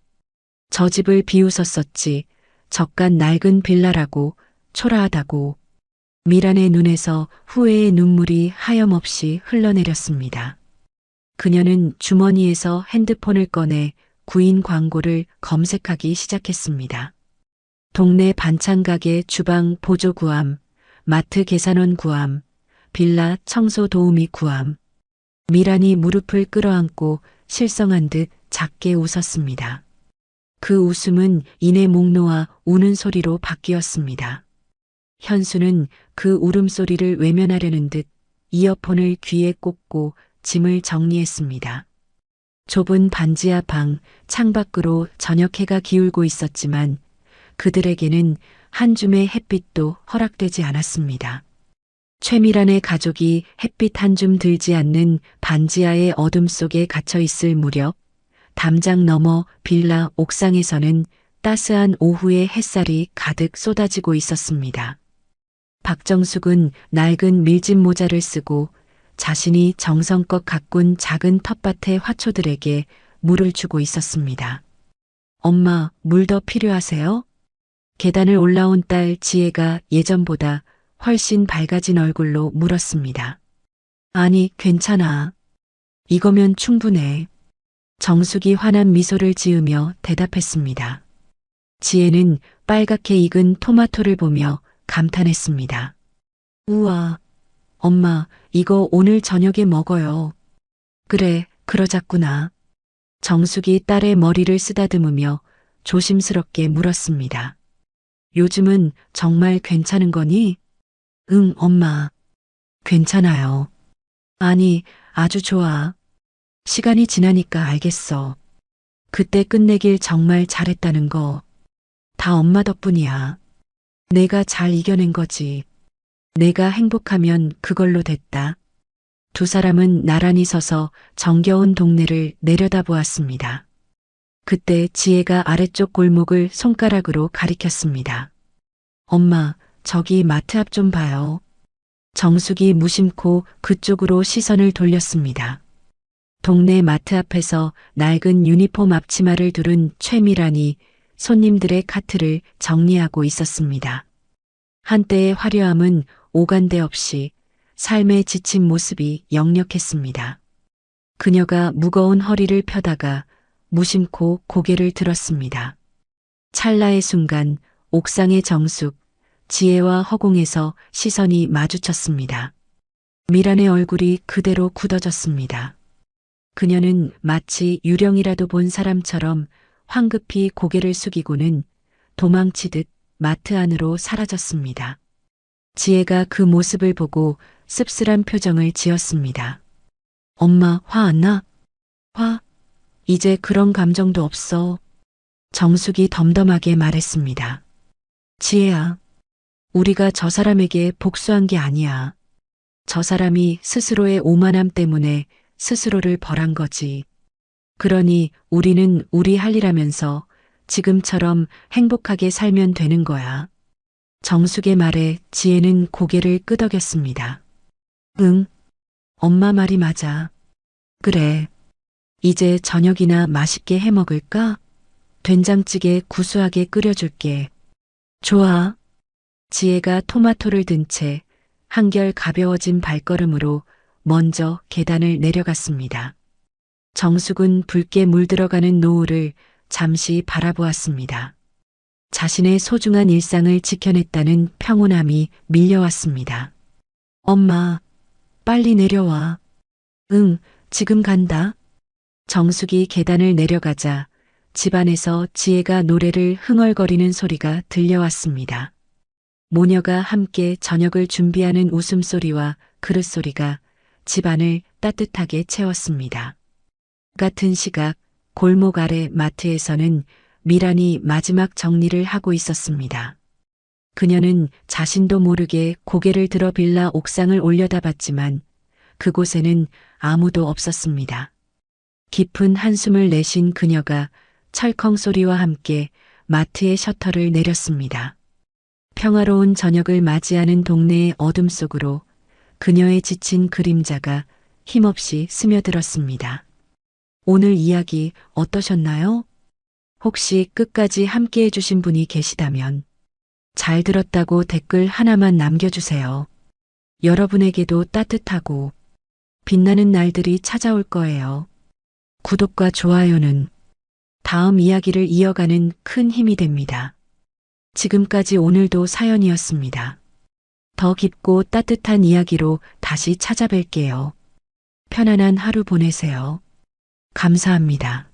저 집을 비웃었었지 저깟 낡은 빌라라고 초라하다고. 미란의 눈에서 후회의 눈물이 하염없이 흘러내렸습니다. 그녀는 주머니에서 핸드폰을 꺼내 구인 광고를 검색하기 시작했습니다. 동네 반찬 가게 주방 보조 구함, 마트 계산원 구함, 빌라 청소 도우미 구함. 미란이 무릎을 끌어안고 실성한 듯 작게 웃었습니다. 그 웃음은 이내 목 놓아 우는 소리로 바뀌었습니다. 현수는 그 울음소리를 외면하려는 듯 이어폰을 귀에 꽂고 짐을 정리했습니다. 좁은 반지하 방 창밖으로 저녁 해가 기울고 있었지만 그들에게는 한 줌의 햇빛도 허락되지 않았습니다. 최미란의 가족이 햇빛 한 줌 들지 않는 반지하의 어둠 속에 갇혀 있을 무렵 담장 너머 빌라 옥상에서는 따스한 오후의 햇살이 가득 쏟아지고 있었습니다. 박정숙은 낡은 밀짚 모자를 쓰고 자신이 정성껏 가꾼 작은 텃밭의 화초들에게 물을 주고 있었습니다. 엄마, 물 더 필요하세요? 계단을 올라온 딸 지혜가 예전보다 훨씬 밝아진 얼굴로 물었습니다. 아니, 괜찮아. 이거면 충분해. 정숙이 환한 미소를 지으며 대답했습니다. 지혜는 빨갛게 익은 토마토를 보며 감탄했습니다. 우와, 엄마, 이거 오늘 저녁에 먹어요. 그래, 그러자꾸나. 정숙이 딸의 머리를 쓰다듬으며 조심스럽게 물었습니다. 요즘은 정말 괜찮은 거니? 응, 엄마. 괜찮아요. 아니, 아주 좋아. 시간이 지나니까 알겠어. 그때 끝내길 정말 잘했다는 거. 다 엄마 덕분이야. 내가 잘 이겨낸 거지. 내가 행복하면 그걸로 됐다. 두 사람은 나란히 서서 정겨운 동네를 내려다보았습니다. 그때 지혜가 아래쪽 골목을 손가락으로 가리켰습니다. 엄마, 저기 마트 앞 좀 봐요. 정숙이 무심코 그쪽으로 시선을 돌렸습니다. 동네 마트 앞에서 낡은 유니폼 앞치마를 두른 최미란이 손님들의 카트를 정리하고 있었습니다. 한때의 화려함은 오간데 없이 삶에 지친 모습이 역력했습니다. 그녀가 무거운 허리를 펴다가 무심코 고개를 들었습니다. 찰나의 순간 옥상의 정숙, 지혜와 허공에서 시선이 마주쳤습니다. 미란의 얼굴이 그대로 굳어졌습니다. 그녀는 마치 유령이라도 본 사람처럼 황급히 고개를 숙이고는 도망치듯 마트 안으로 사라졌습니다. 지혜가 그 모습을 보고 씁쓸한 표정을 지었습니다. 엄마, 화 안 나? 화? 이제 그런 감정도 없어. 정숙이 덤덤하게 말했습니다. 지혜야, 우리가 저 사람에게 복수한 게 아니야. 저 사람이 스스로의 오만함 때문에 스스로를 벌한 거지. 그러니 우리는 우리 할 일 하면서 지금처럼 행복하게 살면 되는 거야. 정숙의 말에 지혜는 고개를 끄덕였습니다. 응, 엄마 말이 맞아. 그래, 이제 저녁이나 맛있게 해 먹을까? 된장찌개 구수하게 끓여줄게. 좋아. 지혜가 토마토를 든 채 한결 가벼워진 발걸음으로 먼저 계단을 내려갔습니다. 정숙은 붉게 물들어가는 노을을 잠시 바라보았습니다. 자신의 소중한 일상을 지켜냈다는 평온함이 밀려왔습니다. 엄마, 빨리 내려와. 응, 지금 간다. 정숙이 계단을 내려가자 집안에서 지혜가 노래를 흥얼거리는 소리가 들려왔습니다. 모녀가 함께 저녁을 준비하는 웃음소리와 그릇소리가 집안을 따뜻하게 채웠습니다. 같은 시각 골목 아래 마트에서는 미란이 마지막 정리를 하고 있었습니다. 그녀는 자신도 모르게 고개를 들어 빌라 옥상을 올려다봤지만 그곳에는 아무도 없었습니다. 깊은 한숨을 내쉰 그녀가 철컹 소리와 함께 마트의 셔터를 내렸습니다. 평화로운 저녁을 맞이하는 동네의 어둠 속으로 그녀의 지친 그림자가 힘없이 스며들었습니다. 오늘 이야기 어떠셨나요? 혹시 끝까지 함께 해주신 분이 계시다면 잘 들었다고 댓글 하나만 남겨주세요. 여러분에게도 따뜻하고 빛나는 날들이 찾아올 거예요. 구독과 좋아요는 다음 이야기를 이어가는 큰 힘이 됩니다. 지금까지 오늘도 사연이었습니다. 더 깊고 따뜻한 이야기로 다시 찾아뵐게요. 편안한 하루 보내세요. 감사합니다.